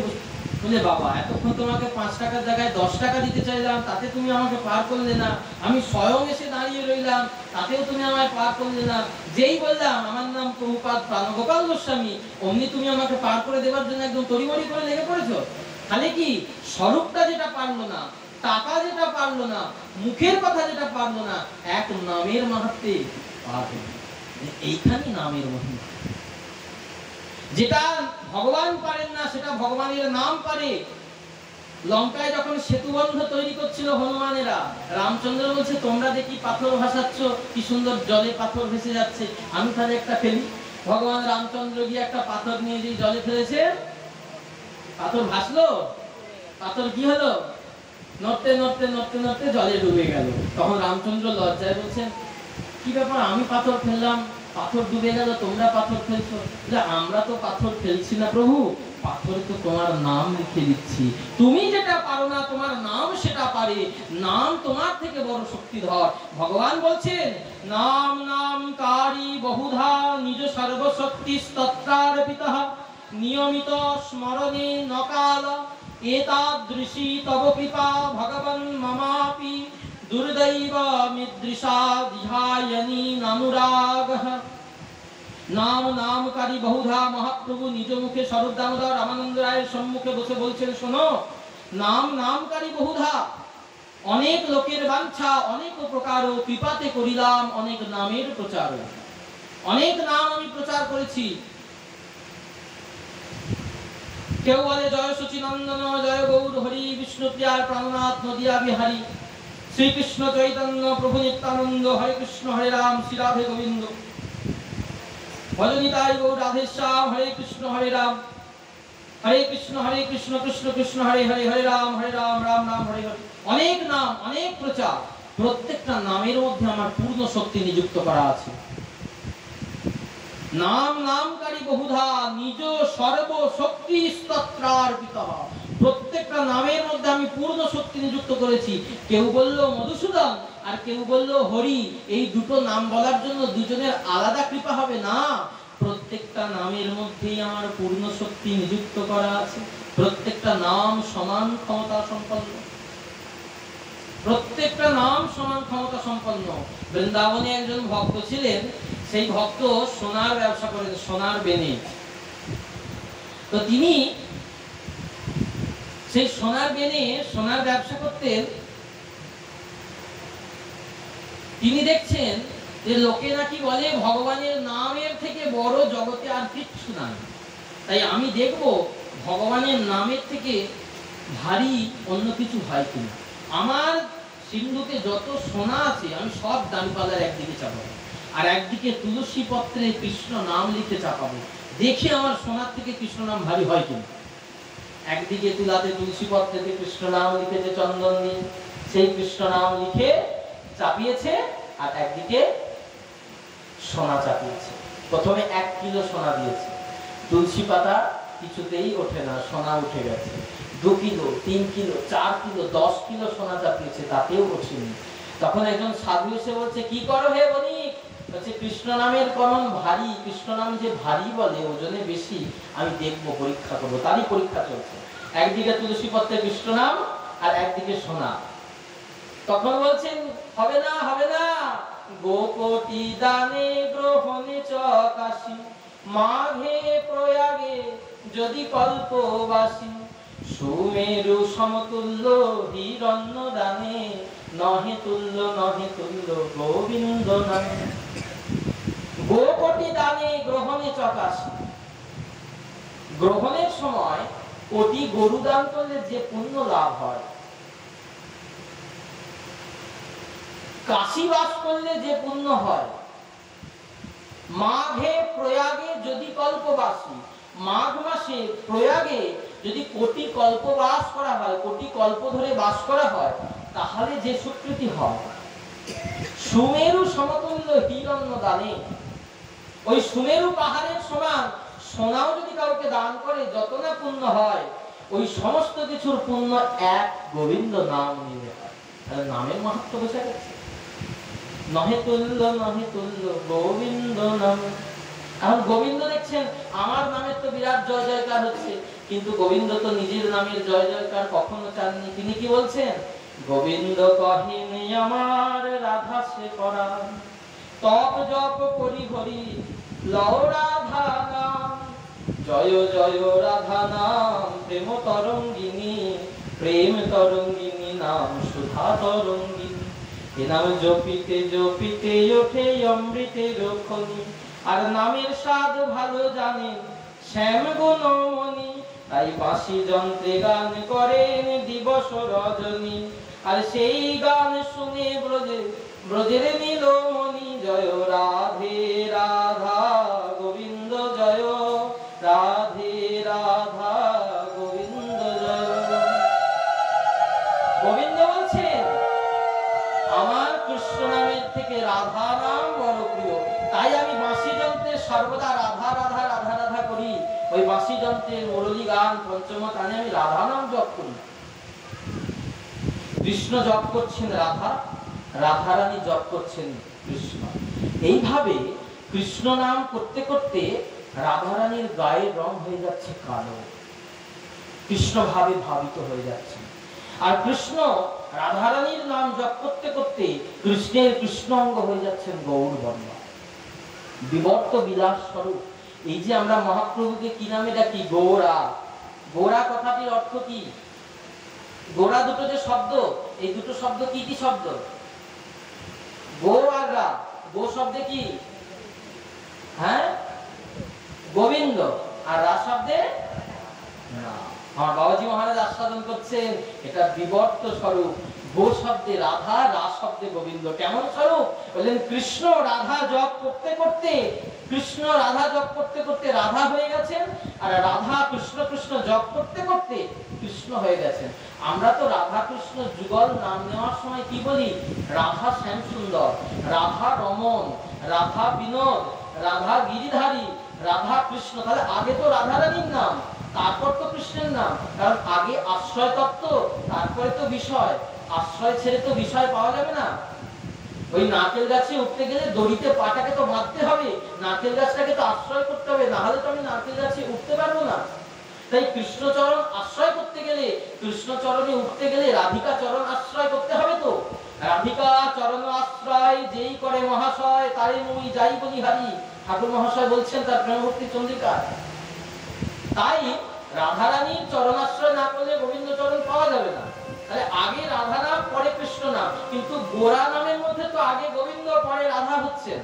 বলে, বাবা এতক্ষণ তোমাকে 5 টাকার জায়গায় 10 টাকা দিতে চাইলাম, তাতে তুমি আমাকে পার করলে না। আমি স্বয়ং এসে দাঁড়িয়ে রইলাম, তাতেও তুমি আমায় পার করলে না। যেই বললাম আমার নাম প্রভুপাদ প্রাণগোপাল গোস্বামী, অমনি তুমি আমাকে পার করে দেওয়ার জন্য একদম তড়িমড়ি করে লেগে পড়েছো। তাহলে কি স্বরূপটা যেটা পারলো না, টাকা যেটা পারলো না, মুখের কথা যেটা পারলো না, এক নামের মাহাত্ম্যে পার হলো। এইখানে নামের মহিমা। যেটা ভগবান পারেন না সেটা ভগবানের নাম পারে। লঙ্কায় যখন সেতুবন্ধ তৈরি করছিল হনুমানেরা, রামচন্দ্র বলছে তোমরা দেখি পাথর ভাসাচ্ছ, কি সুন্দর জলে পাথর ভেসে যাচ্ছে, আমি তাহলে একটা ফেলি। ভগবান রামচন্দ্র গিয়ে একটা পাথর নিয়ে যে জলে ফেলেছে, পাথর ভাসলো, পাথর কি হলো, নড়তে নড়তে নড়তে নড়তে জলে ডুবে গেল। তখন রামচন্দ্র লজ্জায় বলছেন, কি ব্যাপার, আমি পাথর ফেললাম, পাথর ডুবে গেল, তোমরা পাথর ফেলছো? আমরা তো পাথর ফেলছি না প্রভু, পাথরে তো তোমার নাম লিখে দিচ্ছি, তুমি যেটা পারো না তোমার নাম সেটা পারে, নাম তোমার থেকে বড় শক্তিধর। ভগবান বলছেন, নাম নাম কারি বহুধা নিজ সর্বশক্তি তত্রার্পিতঃ নিয়মিত স্মরণে নকাল এতাদৃশী তব কৃপা ভগবন মমাপি দুর্दैव মিদৃশা ধ্যায়নি নানুরাগঃ। নাম নামকারী বহুধা মহাপ্রভু নিজ মুখে স্বরূপ দামোদর রামানন্দ রায়ের সম্মুখে বসে বলছেন, শোনো, নাম নামকারী বহুধা, অনেক লোকের বাঞ্ছা অনেক প্রকার কৃপাতে করিলাম অনেক নামের প্রচার, অনেক নাম আমি প্রচার করেছি। কেউ বলে জয় সচিনন্দন জয় গৌর হরি, বিষ্ণুপ্রিয়ার প্রাণনাথ নদিয়া বিহারী, শ্রীকৃষ্ণ চৈতন্য প্রভু নিত্যানন্দ, হরে কৃষ্ণ হরে রাম শ্রী রাধে গোবিন্দ, ভজনিতাই গৌর রাধেশ্যাম, হরে কৃষ্ণ হরে রাম হরে কৃষ্ণ কৃষ্ণ কৃষ্ণ হরে হরে, হরে রাম রাম রাম হরে হরে। অনেক নাম অনেক প্রচার, প্রত্যেকটা নামের মধ্যে আমার পূর্ণ শক্তি নিযুক্ত করা আছে। নাম নামকারী বহুধা নিজ সর্বশক্তি স্তোত্রার্পিতঃ, প্রত্যেকটা নামের মধ্যে আমি পূর্ণ শক্তি নিযুক্ত করেছি। কেউ বলল মধুসূদন আর কেউ বলল হরি, এই দুটো নাম বলার জন্য দুজনের আলাদা কৃপা হবে না, প্রত্যেকটা নামের মধ্যেই আমার পূর্ণ শক্তি নিযুক্ত করা আছে। প্রত্যেকটা নাম সমান ক্ষমতা সম্পন্ন, প্রত্যেকটা নাম সমান ক্ষমতা সম্পন্ন। বৃন্দাবনে একজন ভক্ত ছিলেন, সেই ভক্ত সোনার ব্যবসা করেন, সোনার বেনে। তো তিনি সেই সোনার বেনে সোনার ব্যবসা করতেন। তিনি দেখছেন যে লোকে নাকি বলে ভগবানের নামের থেকে বড় জগতে আর কিচ্ছু নাই, তাই আমি দেখব ভগবানের নামের থেকে ভারী অন্য কিছু হয় কিনা। আমার সিন্ধুকে যত সোনা আছে আমি সব দানপালার একদিকে চাপাবো, আর একদিকে তুলসী পত্রে কৃষ্ণ নাম লিখে চাপাবো, দেখি আমার সোনার থেকে কৃষ্ণ নাম ভারী হয় কিনা। একদিকে তুলাতে তুলসী পত্রে কৃষ্ণ নাম লিখেছে চন্দন দিয়ে, সেই কৃষ্ণ নাম লিখে চাপিয়েছে, আর একদিকে সোনা চাপিয়েছে। প্রথমে 1 কিলো সোনা দিয়েছে, তুলসী পাতা কিছুতেই ওঠে না, সোনা উঠে গেছে। 2 কিলো, 3 কিলো, 4 কিলো, 10 কিলো সোনা চাপিয়েছে, তাতেও ওঠেনি। তখন একজন সাধু এসে বলছে, কি করো হে বণিক? বলছে কৃষ্ণ নামের কমন ভারী, কৃষ্ণ নাম যে ভারী বলে, ওজনে বেশি, আমি দেখবো, পরীক্ষা করবো। তারই পরীক্ষা চলছে, একদিকে তুলসী পত্রে কৃষ্ণ নাম আর একদিকে সোনা। তখন বলছেন, হবে না হবে না, গোপটি দানে গ্রহণে চকাশি, মাঘে প্রয়াগে যদি কল্পবাসী, সুমেরু সমতুল্য হিরণ্য দানে, নহে তুল্য গোবিন্দ নামে। গোপটি দানে গ্রহণে চকাশি, গ্রহণের সময় কোটি গরু দান করলে যে পুণ্য লাভ হয়, কাশী বাস করলে যে পুণ্য হয়, মাঘে প্রয়াগে যদি কল্পবাসী, মাঘ মাসে প্রয়াগে যদি কোটি কল্প বাস করা হয়, কোটি কল্প ধরে বাস করা হয়, তাহলে যে স্বীকৃতি হয়। সুমেরু সমতুল্য হিরণ্য দানে, ওই সুমেরু পাহাড়ের সমান সোনাও যদি কাউকে দান করে, যত না পুণ্য হয়, ওই সমস্ত কিছুর পুণ্য এক গোবিন্দ নাম নিলে হয়। তাহলে নামের মাহাত্ম্য বোঝা গেছে। নহে তুল্য গোবিন্দ নাম। এখন গোবিন্দ দেখছেন আমার নামের তো বিরাট জয় জয়কার হচ্ছে, কিন্তু গোবিন্দ তো নিজের নামের জয় জয়কার কখনো চাননি। তিনি কি বলছেন? গোবিন্দ কহিনি আমার রাধা সে করা, তপ জপ করি হরি লও রাধা নাম, জয় জয় রাধা নাম প্রেম তরঙ্গিনী, প্রেম তরঙ্গিনী নাম সুধা তরঙ্গিনী। এ নাম জপিতে জপিতে ওঠে অমৃতের খনি, আর নামের স্বাদ ভালো জানেন শ্যাম গুণমণি, তাই বাঁশি যন্ত্রে গান করেন দিবস রজনী। আর সেই গান শুনে ব্রজের নীলমণি জয় রাধে রাধা গোবিন্দ জয়, রাধে রাধা গোবিন্দ জয়। গোবিন্দ বলছেন আমার কৃষ্ণ নামের থেকে রাধা নাম বড় প্রিয়, তাই আমি বাঁশি যন্ত্রে সর্বদা রাধা রাধা রাধা রাধা করি। ওই বাঁশি যন্ত্রের মুরলী গান পঞ্চম টানে আমি রাধা নাম জপ করি। কৃষ্ণ জপ করছেন রাধা, রাধা রানী জপ করছেন কৃষ্ণ। এইভাবে কৃষ্ণ নাম করতে করতে রাধা রানীর গায়ের রং হয়ে যাচ্ছে কালো, কৃষ্ণ ভাবে ভাবিত হয়ে যাচ্ছে। আর কৃষ্ণ রাধা রানীর নাম জপ করতে করতে কৃষ্ণের কৃষ্ণ অঙ্গ হয়ে যাচ্ছেন গৌর বর্ণ, বিবর্ত বিলাস স্বরূপ। এই যে আমরা মহাপ্রভুকে কি নামে ডাকি? গৌরা। গৌরা কথাটির অর্থ কি? গোরা দুটো যে শব্দ, এই দুটো শব্দ কি কি শব্দ? গো আর রা। গো শব্দে কি? হ্যাঁ, গোবিন্দ। আর রা শব্দে না। আমার বাবাজি মহারাজ আস্বাদন করছেন এটা বিবর্ত স্বরূপ। গো শব্দে রাধা, রা শব্দে গোবিন্দ। কেমন স্বরূপ? বললেন কৃষ্ণ রাধা জপ করতে করতে, কৃষ্ণ রাধা জপ করতে করতে রাধা হয়ে গেছেন, আর রাধা কৃষ্ণ কৃষ্ণ জপ করতে করতে কৃষ্ণ হয়ে গেছেন। আমরা তো রাধা কৃষ্ণ যুগল নাম নেওয়ার সময় কি বলি? রাধা শ্যাম সুন্দর, রাধা রমন, রাধা বিনোদ, রাধা গিরিধারী, রাধা কৃষ্ণ। তাহলে আগে তো রাধা রানীর নাম, তারপর তো কৃষ্ণের নাম। কারণ আগে আশ্রয় তত্ত্ব, তারপরে তো বিষয়। আশ্রয় ছেড়ে তো বিষয় পাওয়া যাবে না। ওই নারকেল গাছে উঠতে গেলে দড়িতে পাটাকে তো বাঁধতে হবে, নারকেল গাছটাকে তো আশ্রয় করতে হবে, না হলে তো আমি নারকেল গাছে উঠতে পারবো না। তাই কৃষ্ণচরণ আশ্রয় করতে গেলে, কৃষ্ণচরণে উঠতে গেলে রাধিকা চরণ আশ্রয় করতে হবে। তো রাধিকা চরণ আশ্রয় যেই করে মহাশয়, তারে মুই যাই বলি হারি। ঠাকুর মহাশয় বলছেন তার প্রেমভক্তি চন্দ্রিকা। তাই রাধারানীর চরণাশ্রয় না করলে গোবিন্দ চরণ পাওয়া যাবে না। তাহলে আগে রাধা নাম, পরে কৃষ্ণ নাম। কিন্তু গোরা নামের মধ্যে তো আগে গোবিন্দ পরে রাধা হচ্ছেন,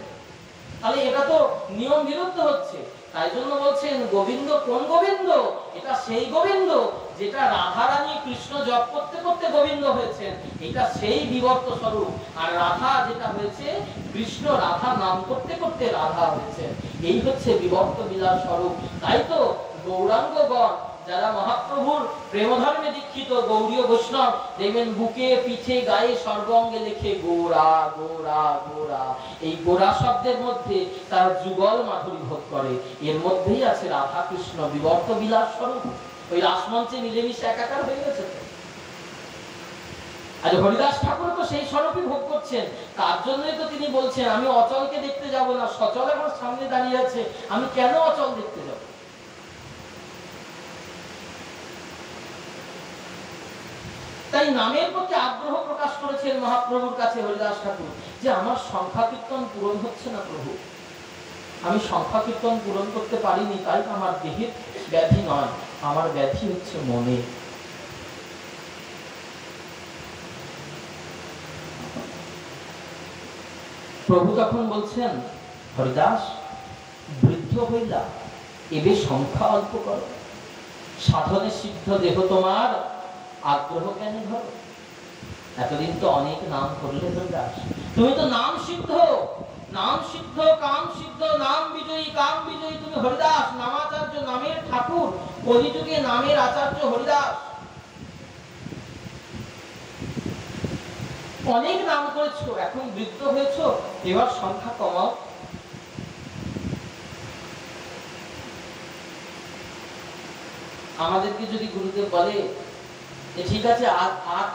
তাহলে এটা তো নিয়ম বিরুদ্ধ হচ্ছে। তাই জন্য বলছেন গোবিন্দ কোন গোবিন্দ? এটা সেই গোবিন্দ যেটা রাধা রানী কৃষ্ণ জপ করতে করতে গোবিন্দ হয়েছেন, এটা সেই বিবর্ত স্বরূপ। আর রাধা যেটা হয়েছে, কৃষ্ণ রাধা নাম করতে করতে রাধা হয়েছে, এই হচ্ছে বিবর্ত বিলাস স্বরূপ। তাই তো গৌরাঙ্গগণ যারা মহাপ্রভুর প্রেমধর্মে দীক্ষিত গৌরীয় বৈষ্ণব, দেখবেন বুকে পিঠে গায়ে সর্বাঙ্গে লেখে গোরা গোরা গোরা। এই গোরা শব্দের মধ্যে তারা যুগল মাধুরী ভোগ করে। এর মধ্যেই আছে রাধা কৃষ্ণ বিবর্ত বিলাস স্বরূপ। ওই রাসমঞ্চে মিলেমিশে একাকার হয়ে গেছে। আজ হরিদাস ঠাকুর তো সেই স্বরূপই ভোগ করছেন। তার জন্যই তো তিনি বলছেন আমি অচলকে দেখতে যাব না, সচল আমার সামনে দাঁড়িয়ে আছে, আমি কেন অচল দেখতে যাব? তাই নামের প্রতি আগ্রহ প্রকাশ করেছেন মহাপ্রভুর কাছে হরিদাস ঠাকুর, যে আমার সংখ্যা কীর্তন পূরণ হচ্ছে না প্রভু, আমি সংখ্যা কীর্তন পূরণ করতে পারিনি, তাই আমার দেহের ব্যাধি নয়, আমার ব্যাধি হচ্ছে মনে। প্রভু তখন বলছেন হরিদাস বৃদ্ধ হইলা, এবে সংখ্যা অল্প কর, সাধনে সিদ্ধ দেহ তোমার আগ্রহ কেন ধরো? এতদিন তো অনেক নাম করলে হরিদাস, তুমি তো নাম সিদ্ধ, নাম সিদ্ধ কাম সিদ্ধ, নাম বিজয়ী কাম বিজয়ী তুমি হরিদাস, নামাচার্য, নামের ঠাকুর, কলিযুগে নামের আচার্য হরিদাস। অনেক নাম করেছো, এখন বৃদ্ধ হয়েছো, এবার সংখ্যা কমাও। আমাদেরকে যদি গুরুদেব বলে ঠিক আছে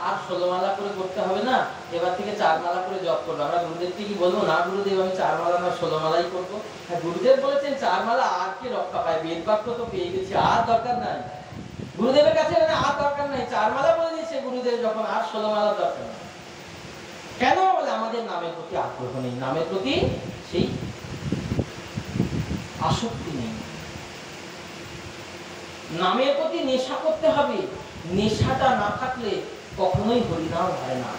আর 16 মালা করে করতে হবে না, এবার থেকে 4 মালা করে জপ করবো, আমরা গুরুদেবকে কি বলবো? না গুরুদেব আমি 4 মালা না 16 মালাই করবো। হ্যাঁ, গুরুদেব বলেছেন 4 মালা আর কি রক্ষা পায়, বেদ বাক্য তো পেয়ে গেছি, আর দরকার নাই। গুরুদেবের কাছে আর দরকার নাই, 4 মালা বলে দিয়েছে গুরুদেব যখন, আর 16 মালা দরকার নেই। কেন? বলে আমাদের নামের প্রতি আগ্রহ নেই, নামের প্রতি সেই আসক্তি নেই। নামের প্রতি নেশা করতে হবে, নেশাটা না থাকলে কখনোই হরিনাম হয় না।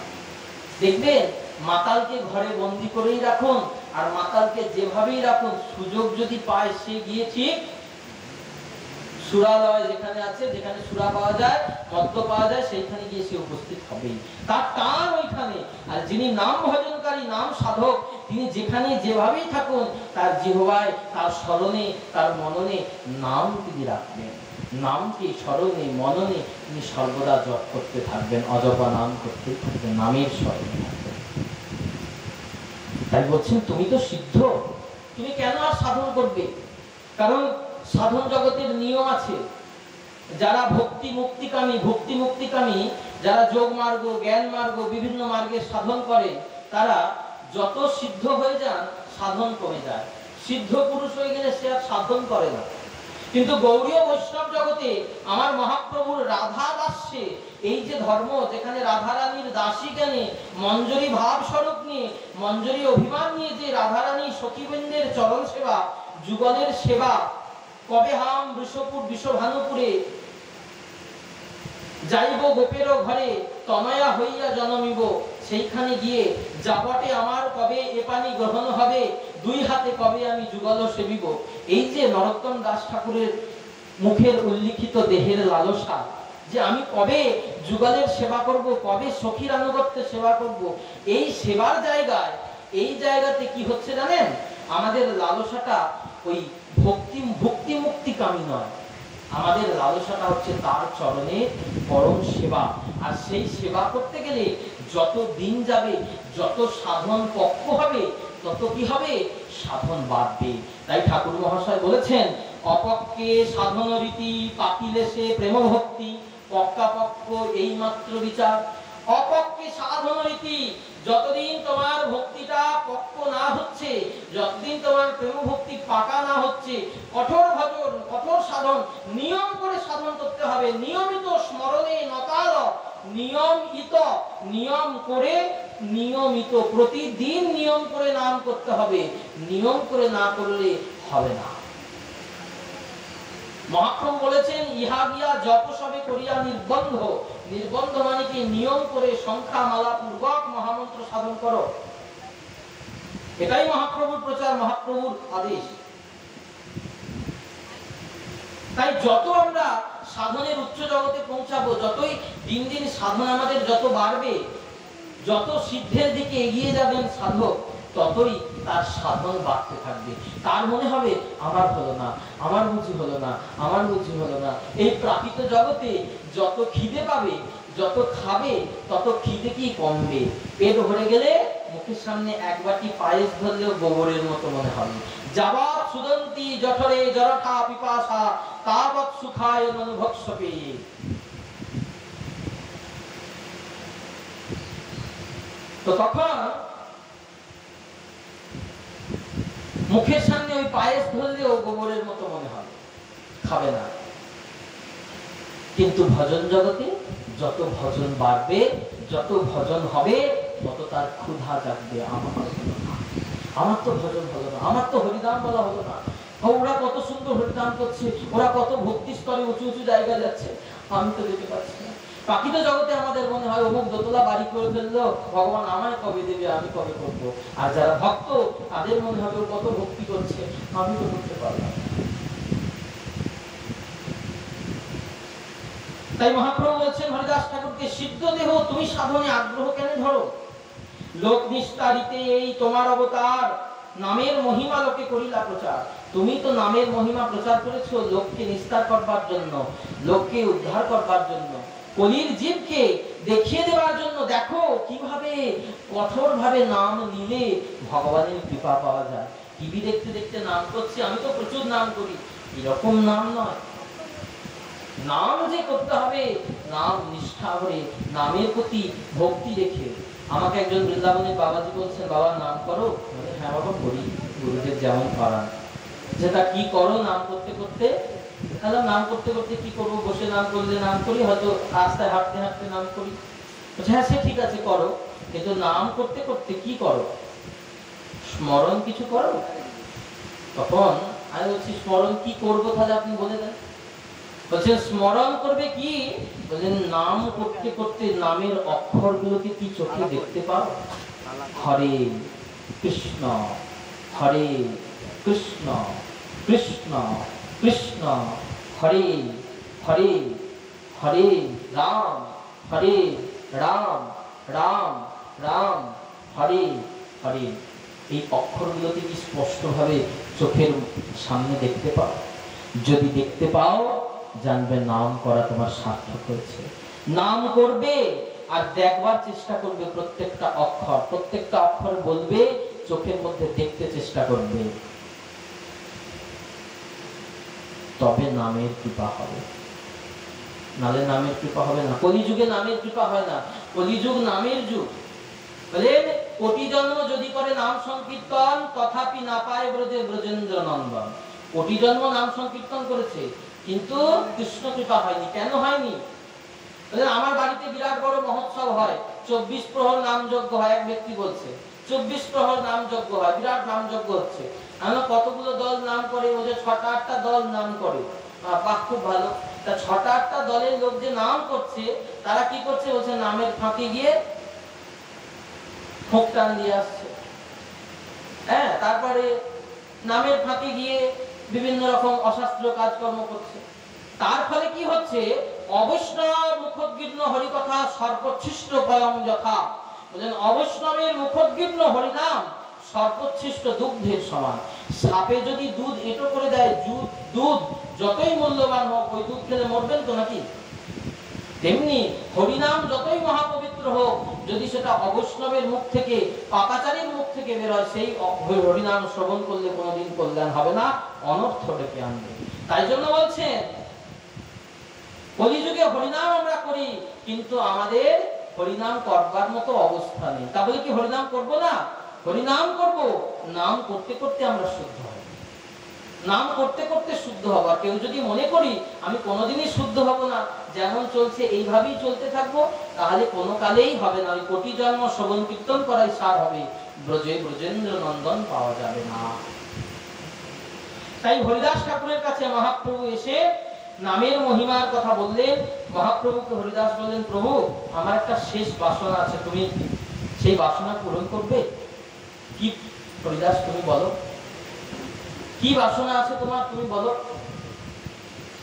দেখবেন মাতালকে ঘরে বন্দি করেই রাখুন, আর মাতালকে যেভাবেই রাখুন, সুযোগ যদি পায় সে গিয়ে ঠিক সুরালয় যেখানে আছে, যেখানে সুরা পাওয়া যায়, মদ্য পাওয়া যায়, সেইখানে গিয়ে সে উপস্থিত হবেই, তার টান ওইখানে। আর যিনি নাম ভজনকারী, নাম সাধক, তিনি যেখানে যেভাবেই থাকুন, তার জিহ্বায়, তার স্মরণে, তার মননে নাম তিনি রাখবেন। নামকে স্মরণে মননে তিনি সর্বদা জপ করতে থাকবেন, অজপা নাম করতে থাকবেন, নামের স্মরণে থাকবেন। তাই বলছেন তুমি তো সিদ্ধ, তুমি কেন আর সাধন করবে? কারণ সাধন জগতের নিয়ম আছে। যারা ভক্তি মুক্তিকামী, যারা যোগ মার্গ, জ্ঞান মার্গ, বিভিন্ন মার্গে সাধন করে, তারা যত সিদ্ধ হয়ে যান সাধন কমে যায়। সিদ্ধ পুরুষ হয়ে গেলে সে আর সাধন করে না। কিন্তু গৌড়ীয় বৈষ্ণব জগতে আমার মহাপ্রভুর রাধা দাস্যে, এই যে ধর্ম, যেখানে রাধারানীর দাসী জ্ঞানে মঞ্জরি ভাব স্বরূপ নিয়ে, মঞ্জরি অভিমান নিয়ে যে রাধারানী সখীবৃন্দের চরণ সেবা, যুগলের সেবা, কবে হাম বৃষপুর বিশ্বভানুপুরে যাইব গোপের ঘরে, তনয়া হইয়া জনমিব, সেইখানে গিয়ে যাবটে আমার কবে এ পানি গ্রহণ হবে, দুই হাতে কবে আমি যুগল সেবিব। এই যে নরোত্তম দাস ঠাকুরের মুখের উল্লিখিত দেহের লালসা, যে আমি কবে যুগলের সেবা করব, কবে সখীর আনুগত্যে সেবা করব, এই সেবার জায়গায়, এই জায়গাতে কি হচ্ছে জানেন? আমাদের লালসাটা ওই ভক্তি মুক্তিকামী নয়, আমাদের লালসাটা হচ্ছে তার চরণে পরম সেবা। আর সেই সেবা করতে গেলে যত দিন যাবে, যত সাধন পক্ষ হবে, তত কি হবে? সাধন বাড়বে। তাই ঠাকুর মহাশয় বলেছেন, অপক্ষে সাধন রীতি, পাকিলে সে প্রেম ভক্তি, পক্কা পক্ষ এই মাত্র বিচার। অপক্ষে সাধন রীতি, যতদিন তোমার ভক্তিটা পক্ক না হচ্ছে, যতদিন তোমার প্রেম ভক্তি পাকা না হচ্ছে, কঠোর ভজন, কঠোর সাধন, নিয়ম করে সাধন করতে হবে। নিয়মিত স্মরণে নকাল, নিয়ম করে, নিয়মিত প্রতিদিন নিয়ম করে নাম করতে হবে। নিয়ম করে না করলে হবে না। মহাপ্রভু বলেছেন, ইহা গিয়া জপ সবে করিয়া নির্বন্ধ। নির্বন্ধ মানে কি? নিয়ম করে সংখ্যা মালা পূর্বক মহামন্ত্র সাধন করো। এটাই মহাপ্রভুর প্রচার, মহাপ্রভুর আদেশ। তাই যত আমরা সাধনের উচ্চ জগতে পৌঁছাবো, যতই দিন দিন সাধন আমাদের যত বাড়বে, যত সিদ্ধের দিকে এগিয়ে যাবেন সাধক, ততই তার সাধন বাড়তে থাকবে। তার মনে হবে আমার হলো না, আমার বুঝি হলো না, আমার বুঝি হলো না। এই প্রাকৃত জগতে যত খিদে পাবে, যত খাবে, তত খিদে কি কমবে। পেট ভরে গেলে মুখের সামনে এক বাটি পায়েস ধরলেও গোবরের মতো মনে হবে। যাবৎ সুদন্তি জঠরে জরঠা পিপাসা, তাবৎ সুখায় ননুভক্ষপে। তো তখন মুখের সামনে ওই পায়েস ধরলেও গোবরের মতো মনে হবে, খাবে না। কিন্তু ভজন জগতে যত ভজন বাড়বে, যত ভজন হবে, তত তার ক্ষুধা জাগবে। আমার তো ভজন হলো না, আমার তো হরিনাম বলা হলো না, ওরা কত সুন্দর হরিনাম করছে, ওরা কত ভক্তি স্তরে উঁচু উঁচু জায়গায় যাচ্ছে, আমি তো যেতে পারছি না। প্রাকৃত জগতে আমাদের মনে হয় অমুক দোতলা বাড়ি করে ফেললো, ভগবান আমায় কবে দেবে, আমি কবে করবো। আর যারা ভক্ত, তাদের মনে হবে ও কত ভক্তি করছে, আমি তো করতে পারলাম। তাই মহাপ্রভু বলছেন হরিদাস ঠাকুরকে, সিদ্ধ দেহ তুমি সাধনে আগ্রহ কেন ধরো? লোক নিস্তারিতে এই তোমার অবতার, নামের মহিমা লোকে করিলা প্রচার। তুমি তো নামের মহিমা প্রচার করেছো লোককে নিস্তার করবার জন্য, লোককে উদ্ধার করবার জন্য, কলির জীবকে দেখিয়ে দেওয়ার জন্য। দেখো কিভাবে কঠোর ভাবে নাম নিলে ভগবানের কৃপা পাওয়া যায়। টিভি দেখতে দেখতে নাম করছি, আমি তো প্রচুর নাম করি, এরকম নাম নয়। নাম যে করতে হবে, নাম নিষ্ঠা করে, নামের প্রতি ভক্তি রেখে। আমাকে একজন বৃন্দাবনের বাবাজি বলছেন, বাবা নাম করো। হ্যাঁ বাবা করি, গুরুদেব যেমন করান। যেটা কি করো নাম করতে করতে? তাহলে নাম করতে করতে কি করবো? বসে নাম করলে নাম করি, হয়তো রাস্তায় হাঁটতে হাঁটতে নাম করি। হ্যাঁ সে ঠিক আছে করো, কিন্তু নাম করতে করতে কি করো? স্মরণ কিছু করো? তখন আমি বলছি স্মরণ কি করবো, তাহলে আপনি বলে দেন। বলছেন স্মরণ করবে কি? বলছেন নাম করতে করতে নামের অক্ষরগুলোকে কি চোখে দেখতে পাও? হরে কৃষ্ণ, হরে কৃষ্ণ, কৃষ্ণ কৃষ্ণ, হরে হরে হরে রাম হরে রাম রাম রাম হরে হরে। এই অক্ষরগুলোকে কি স্পষ্টভাবে চোখের সামনে দেখতে পাও? যদি দেখতে পাও জানবে নাম করা তোমার সার্থক হয়েছে। নাম করবে আর দেখবার চেষ্টা করবে, প্রত্যেকটা অক্ষর বলবে, চোখের মধ্যে দেখতে চেষ্টা করবে, তবে নামের কৃপা হবে। নালে নামের কৃপা হবে না। কলিযুগে নামের কৃপা হয় না, কলিযুগ নামের যুগ। বলেন কোটি জন্ম যদি করে নাম সংকীর্তন, তথাপি না পায় ব্রজে ব্রজেন্দ্র নন্দন। কোটি জন্ম নাম সংকীর্তন করেছে, কিন্তু কৃষ্ণ কৃপা হয়নি। কেন হয়নি? আমার বাড়িতে বিরাট বড় মহোৎসব হয়, 24 প্রহর নাম যজ্ঞ হয়। এক ব্যক্তি বলছে 24 প্রহর নাম যজ্ঞ হয়, বিরাট নাম যজ্ঞ হচ্ছে। আমরা কতগুলো দল নাম করে? ও যে 6টা-8টা দল নাম করে। বাহ, খুব ভালো। তা 6টা-8টা দলের লোক যে নাম করছে, তারা কি করছে? বলছে নামের ফাঁকে গিয়ে ফোঁক টান দিয়ে আসছে। হ্যাঁ, তারপরে নামের ফাঁকে গিয়ে বিভিন্ন রকম অশাস্ত্রীয় কাজকর্ম করছে। তার ফলে কি হচ্ছে? অবৈষ্ণব মুখোদ্গীর্ণ হরিকথা সর্বোচ্ছিষ্ট পয়ম যথা। বলেন অবৈষ্ণবের মুখোদ্গীর্ণ হরিনাম সর্বোচ্ছিষ্ট দুগ্ধের সমান। সাপে যদি দুধ এঁটো করে দেয়, দুধ যতই মূল্যবান হোক, ওই দুধ খেলে মরবেন তো নাকি? তেমনি হরিনাম যতই মহাপবিত্র হোক, যদি সেটা অবৈষ্ণবের মুখ থেকে, পাপাচারীর মুখ থেকে বের হয়, সেই হরিনাম শ্রবণ করলে কোনোদিন কল্যাণ হবে না, অনর্থ ডেকে আনবে। তাই জন্য বলছেন কলিযুগে হরিনাম আমরা করি, কিন্তু আমাদের হরিনাম করবার মতো অবস্থা নেই। তা বলে কি হরিনাম করব না? হরিনাম করব। নাম করতে করতে আমরা শুদ্ধ হব, নাম করতে করতে শুদ্ধ হব। আর কেউ যদি মনে করি আমি কোনোদিনই শুদ্ধ হব না, যেমন চলছে এইভাবেই চলতে থাকবো, তাহলে কোনো কালেই হবে না। ওই কোটি জন্ম শ্রবণ কীর্তন করাই সার হবে, ব্রজে ব্রজেন্দ্র নন্দন পাওয়া যাবে না। তাই হরিদাস ঠাকুরের কাছে মহাপ্রভু এসে নামের মহিমার কথা বললেন। মহাপ্রভুকে হরিদাস বললেন, প্রভু আমার একটা শেষ বাসনা আছে, তুমি সেই বাসনা পূরণ করবে? কি হরিদাস, তুমি বলো, কি বাসনা আছে তোমার, তুমি বলো।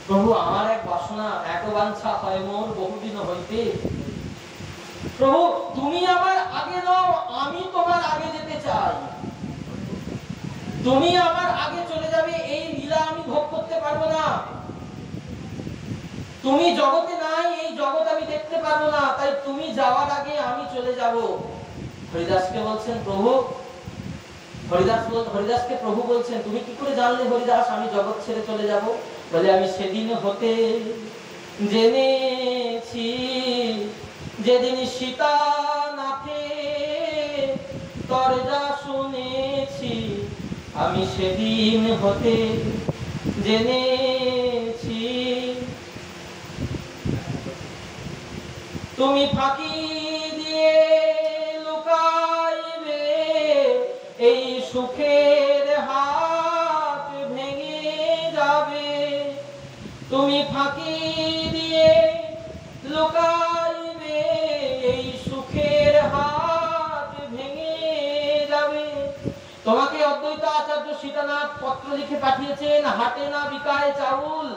প্রভু আমার এক বাসনা, এক বাঞ্ছা হয় মোর বহুদিন হইতে। প্রভু তুমি আমার আগে নাও, আমি তোমার আগে যেতে চাই। তুমি আমার আগে চলে যাবে, এই লীলা আমি ভোগ করতে পারবো না। তুমি জগতে নাই, এই জগৎ আমি দেখতে পারবো না, তাই তুমি যাওয়ার আগে আমি চলে যাব। হরিদাসকে বলছেন প্রভু, হরিদাসকে প্রভু বলছেন, তুমি কি করে জানলে হরিদাস আমি জগৎ ছেড়ে চলে যাব? বলে আমি সেদিন হতে জেনেছি, যেদিন সীতা নাথে তরজা শুনেছি, আমি সেদিন হতে জেনেছি। তুমি ফাঁকি দিয়ে লুকাইবে এই সুখের হাত ভেঙে যাবে। তুমি ফাঁকি দিয়ে লুকাইবে এই সুখের হাত ভেঙে যাবে। তোমাকে অদ্বৈত আচার্য সীতানাথ পত্র লিখে পাঠিয়েছেন, হাটে না বিকায় চাউল,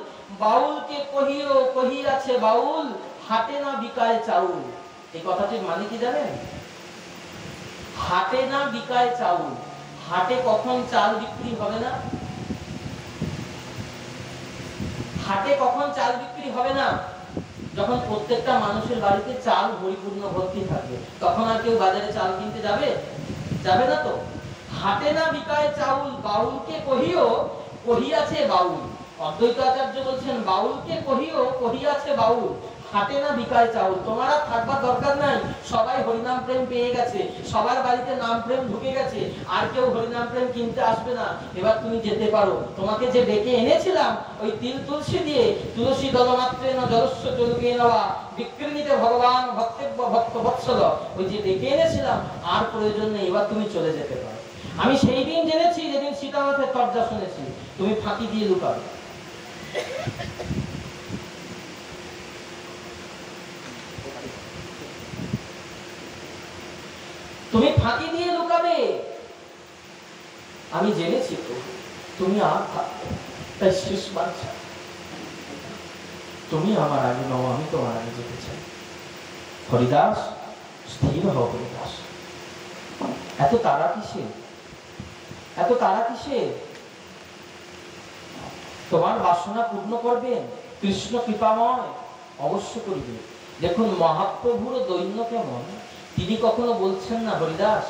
বাউলকে কহিও কহিয়াছে বাউল, হাটে না বিকায় চাউল। এই কথাটির মানে কি জানেন? হাটে না বিকায় চাউল, হাটে কখন চাল বিক্রি হবে না? হাটে কখন চাল বিক্রি হবে না? যখন প্রত্যেকটা মানুষের বাড়িতে চাল পরিপূর্ণ ভর্তি থাকবে, তখন আর কেউ বাজারে চাল কিনতে যাবে? যাবে না তো। হাটে না বিকায় চাউল, বাউলকে কহিও কহিয়াছে বাউল। অদ্বৈত আচার্য বলছেন বাউলকে কহিও কহিয়াছে বাউল, হাটে না বিকায় চাউল। তোমার আর থাকবার দরকার নাই, সবাই হরিনাম প্রেম পেয়ে গেছে, সবার বাড়িতে নাম প্রেম ঢুকে গেছে, আর কেউ হরিনাম প্রেম কিনতে আসবে না। এবার তুমি যেতে পারো। তোমাকে যে ডেকে এনেছিলাম ওই তিল তুলসী দিয়ে, তুলসী দলমাত্রেণ জলস্য চলুকে নেওয়া বিক্রিণীতে ভগবান ভক্তেব্য ভক্ত বৎসল, ওই যে ডেকে এনেছিলাম আর প্রয়োজন নেই, এবার তুমি চলে যেতে পারো। আমি সেই দিন জেনেছি যেদিন সীতানাথের তর্জা শুনেছি। তুমি ফাঁকি দিয়ে লুকাবে। তুমি ফাঁকি দিয়ে লুকাবে, আমি জেনেছি তো তুমি আর থাকবে। তাই শেষ বাঞ্ছা, তুমি আমার আগে নও, আমি তোমার আগে যেতে চাই। হরিদাস, স্থির হও হরিদাস। এত তারা কিসে, এত তারা কিসে? তোমার বাসনা পূর্ণ করবেন কৃষ্ণ কৃপাময়, অবশ্য করবে। দেখুন মহাপ্রভুর দৈন্য কেমন, তিনি কখনো বলছেন না হরিদাস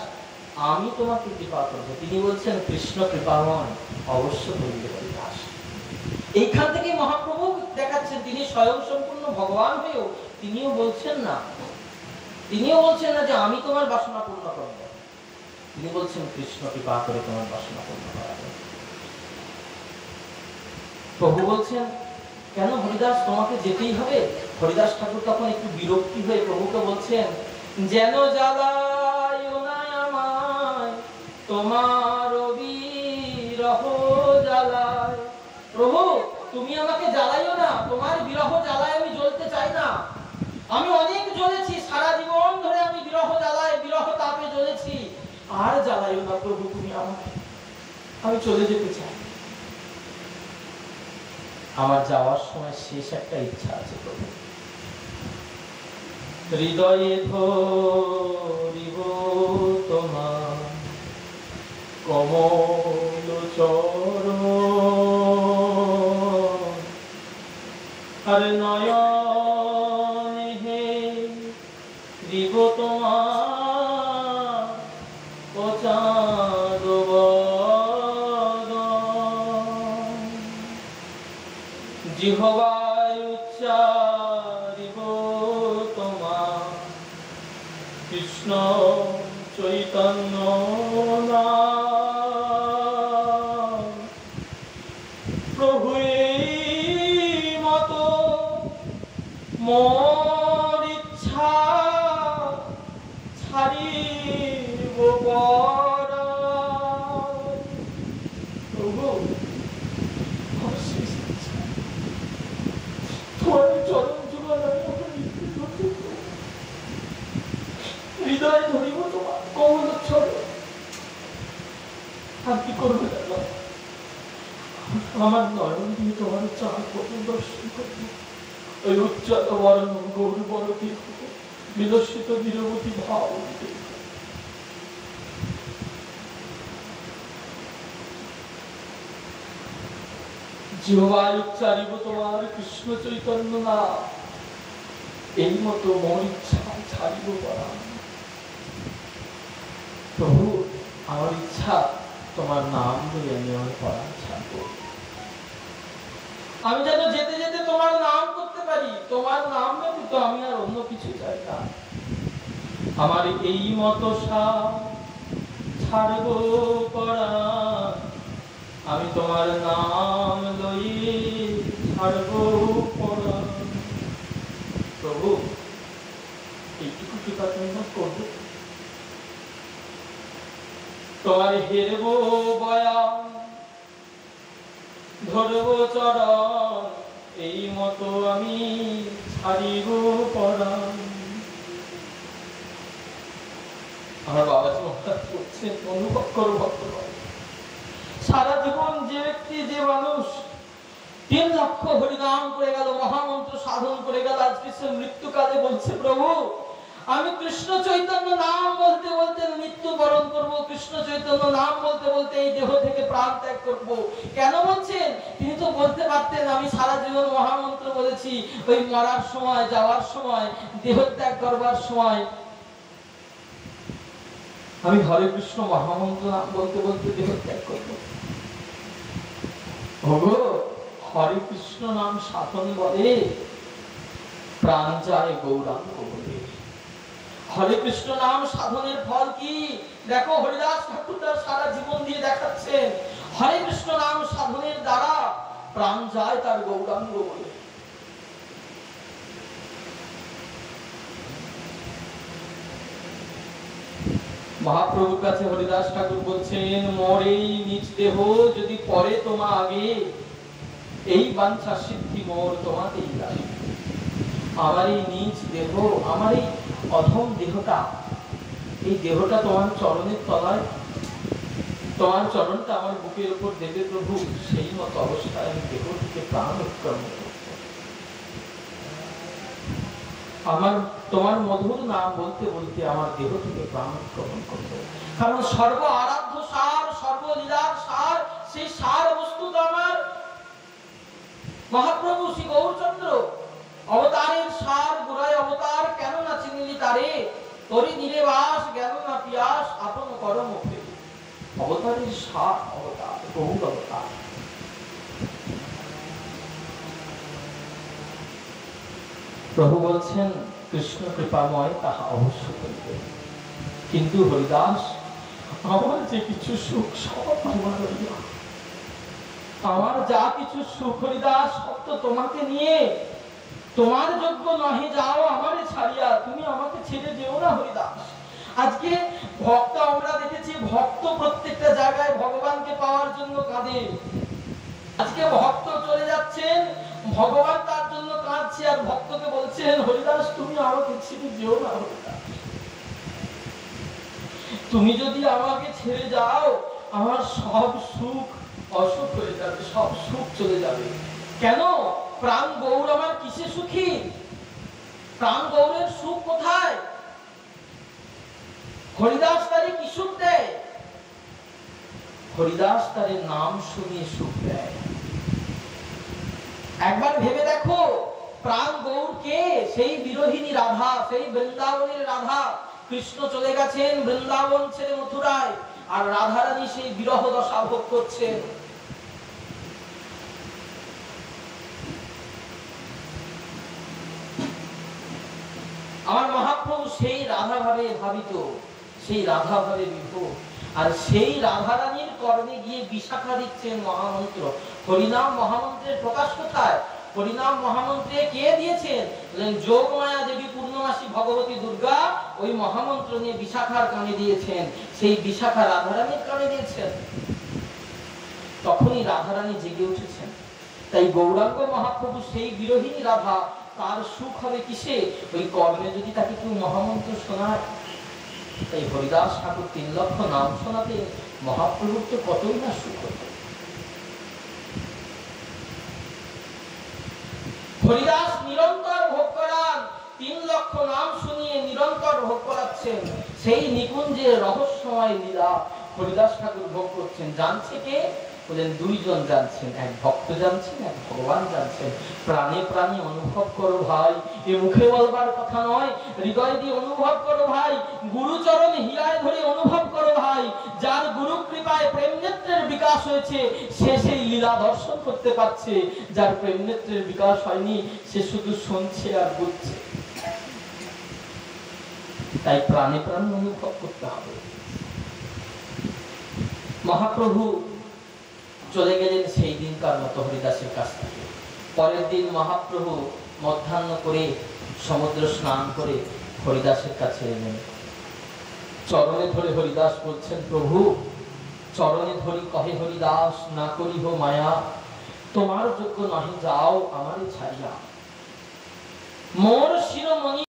আমি তোমাকে কৃপা করবো, তিনি বলছেন কৃষ্ণ কৃপাময়, অবশ্য করবে হরিদাস। এইখান থেকে মহাপ্রভু দেখাচ্ছেন তিনি স্বয়ং সম্পূর্ণ ভগবান হয়েও তিনিও বলছেন না, তিনিও বলছেন না যে আমি তোমার বাসনা পূর্ণ করবো, তিনি বলছেন কৃষ্ণ কৃপা করে তোমার বাসনা পূর্ণ করা যায়। প্রভু বলছেন কেন হরিদাস তোমাকে যেতেই হবে? হরিদাস ঠাকুর তখন একটু বিরক্তি হয়ে প্রভুকে বলছেন যেন জ্বালায় না আমায় তোমার বিরহ জ্বালায়। প্রভু তুমি আমাকে জ্বালাইও না, তোমার বিরহ জ্বালায় আমি জ্বলতে চাই না। আমি অনেক জ্বলেছি, সারা জীবন ধরে আমি বিরহ জ্বালায় বিরহ তাপে জ্বলেছি, আর জ্বালাইও না প্রভু তুমি আমাকে, আমি চলে যেতে চাই। আমার যাওয়ার সময় শেষ একটা ইচ্ছা আছে প্রভু, হৃদয়ে ধরিব তোমার কমল চরণ, আর নয়নে হেরিব তোমার অচাঁদ বদন, জিহ্বায় উচ্চারিব তোমার কৃষ্ণ চৈতন্য নাম। প্রভু এই মতো মোর ইচ্ছা ছাড়িব পরায়। প্রভু তোমার চরণ যুগলায় হৃদয় ধরিব তোমার কমল চরণ। আর কি করবে দাদা, আমার নয়ন দিয়ে তোমার চার পথে দর্শন করব, ওই উচ্চত বরণ গৌর বরতি বিলসিত নিরবধি ভাব। জিহ্বায় উচ্চারিব তোমার কৃষ্ণ চৈতন্য নাম, এই মতো মোর ইচ্ছা ছাড়িব পরাণ। প্রভু আমার ইচ্ছা তোমার নাম ধরে আমি আমার পরাণ ছাড়বো। আমি যেন যেতে যেতে তোমার নাম করতে পারি, তোমার নাম ব্যতীত আমি আর অন্য কিছু চাই না। আমার এই মতো ছাড়ব পরাণ, আমি তোমার নাম লই ছাড়ব পরাণ। প্রভু এইটুকু কৃপা তুমি করবে, তোমার হেরব বয়ান ধরব চরণ, এই মতো আমি ছাড়িব পরাণ। আমার বাবাজি মহারাজ করছেন অনুভব করো ভক্তগণ, সারা জীবন যে ব্যক্তি যে মানুষ 3 লক্ষ হরিনাম করে গেল, মহামন্ত্র সাধন করে গেল, আজকে সে মৃত্যুকালে বলছে প্রভু আমি কৃষ্ণ চৈতন্য নাম বলতে বলতে মৃত্যুবরণ করব, কৃষ্ণ চৈতন্য নাম বলতে বলতে এই দেহ থেকে প্রাণ ত্যাগ করব। কেন বলছেন? তিনি তো বলতে পারতেন আমি সারা জীবন মহামন্ত্র বলেছি, ওই মরার সময় যাওয়ার সময় দেহ ত্যাগ করবার সময় আমি হরে কৃষ্ণ মহামন্ত্র নাম বলতে বলতে দেহ ত্যাগ করব। ওগো হরে কৃষ্ণ নাম সাধন বলে প্রাণ যায় গৌরাঙ্গ বলে। হরে কৃষ্ণ নাম সাধনের ফল কি? দেখো হরিদাস ঠাকুর তার সারা জীবন দিয়ে দেখাচ্ছেন, হরে কৃষ্ণ নাম সাধনের দ্বারা প্রাণ যায় তার গৌরাঙ্গ বলে। মহাপ্রভুর কাছে হরিদাস ঠাকুর বলছেন মোর এই নিজ দেহ যদি পরে তোমা আগে, এই বাঞ্ছা সিদ্ধি মোর তোমাতেই লাগে। আমার এই নিজ দেহ, আমার এই অধম দেহটা, এই দেহটা তোমার চরণের তলায়, তোমার চরণটা আমার বুকের উপর দেবে প্রভু, সেই মতো অবস্থায় আমি দেহ থেকে প্রাণ উৎকর্ম করব। আমার তোমার মধুর নাম বলতে বলতে আমার দেহ থেকে প্রাণ উৎক্রমণ করবে। কারণ সর্ব আরাধ্য সার, সর্বলীলার সার, সেই সার বস্তু তো আমার মহাপ্রভু শ্রী গৌরচন্দ্র। অবতারের সার গোড়ায় অবতার, কেন না চিনিলি তারে, তরি দিলে বাস গেল না পিয়াস, আপন করম ফেরি। অবতারের সার অবতার, বহু অবতার। প্রভু বলছেন কৃষ্ণ কৃপাময় তাহা অবশ্য করিবে, কিন্তু হরিদাস আমার যে কিছু সুখ সব তোমার হইয়া, আমার যা কিছু সুখ হরিদাস সব তো তোমাকে নিয়ে, তোমার যোগ্য নহে যাও আমারে ছাড়িয়া, তুমি আমাকে ছেড়ে যেও না হরিদাস। আজকে ভক্ত আমরা দেখেছি, ভক্ত প্রত্যেকটা জায়গায় ভগবানকে পাওয়ার জন্য কাঁদে। আজকে ভক্ত চলে যাচ্ছেন, ভগবান তার জন্য কাঁদছে, আর ভক্তকে বলছেন হরিদাস তুমি আমাকে ছেড়ে যেও না হরিদাস, তুমি যদি আমাকে ছেড়ে যাও আমার সব সুখ অসুখ হয়ে যাবে, সব সুখ চলে যাবে। কেন? প্রাণ গৌর আমার কিসে সুখী? প্রাণ গৌরের সুখ কোথায়? হরিদাস তারে কি সুখ দেয়? হরিদাস তারে নাম শুনিয়ে সুখ দেয়। একবার ভেবে দেখো, প্রাণ গৌর কে? সেই বিরোহিনী রাধা, সেই বৃন্দাবনের রাধা। কৃষ্ণ চলে গেছেন বৃন্দাবন ছেড়ে মথুরায়, আর রাধারানী সেই বিরহ দশা ভোগ করছেন। আমার মহাপ্রভু সেই রাধা ভাবে ভাবিত, সেই রাধা ভাবে বিভোর, আর সেই রাধারানীর কর্ণে গিয়ে বিশাখা দিচ্ছেন মহামন্ত্র। হরিনাম মহামন্ত্রের প্রকাশ কোথায়? হরিনাম মহামন্ত্রে কে দিয়েছেন? যোগমায়া দেবী পূর্ণমাসী ভগবতী দুর্গা ওই মহামন্ত্র নিয়ে বিশাখার কানে দিয়েছেন, সেই বিশাখা রাধারানীর কানে দিয়েছেন। তখনই রাধারানী জেগে উঠেছেন। তাই গৌরাঙ্গ মহাপ্রভু সেই বিরোহিনী রাধা, তার সুখ হবে কিসে? ওই কর্ণে যদি তাকে কেউ মহামন্ত্র শোনায়। তাই হরিদাস ঠাকুর 3 লক্ষ নাম শোনাতে মহাপ্রভুর তো কতই না সুখ হতো। হরিদাস নিরন্তর ভোগ করান, 3 লক্ষ নাম শুনিয়ে নিরন্তর ভোগ করাচ্ছেন। সেই নিকুঞ্জের রহস্যময় লীলা হরিদাস ঠাকুর ভোগ করছেন। জানছে কে? বলেন 2 জন জানছেন, এক ভক্ত জানছেন, এক ভগবান জানছেন। প্রাণে প্রাণে অনুভব করো ভাই, এ মুখে বলবার কথা নয়, হৃদয় দিয়ে অনুভব করো ভাই, গুরুচরণ হীরায় ধরে অনুভব করো ভাই। যার গুরু কৃপায় প্রেম নেত্রের বিকাশ হয়েছে সে সেই লীলা দর্শন করতে পারছে, যার প্রেম নেত্রের বিকাশ হয়নি সে শুধু শুনছে আর বুঝছে। তাই প্রাণে প্রাণে অনুভব করতে হবে। মহাপ্রভু চলে গেলেন সেই দিনকার মতো হরিদাসের কাছ থেকে। পরের দিন মহাপ্রভু মধ্যাহ্ন করে সমুদ্র স্নান করে হরিদাসের কাছে এলেন। চরণে ধরে হরিদাস বলছেন, প্রভু চরণে ধরি কহে হরিদাস, না করিহ মায়া, তোমার যোগ্য নহে যাও আমারে ছাড়িয়া। মোর শিরোমণি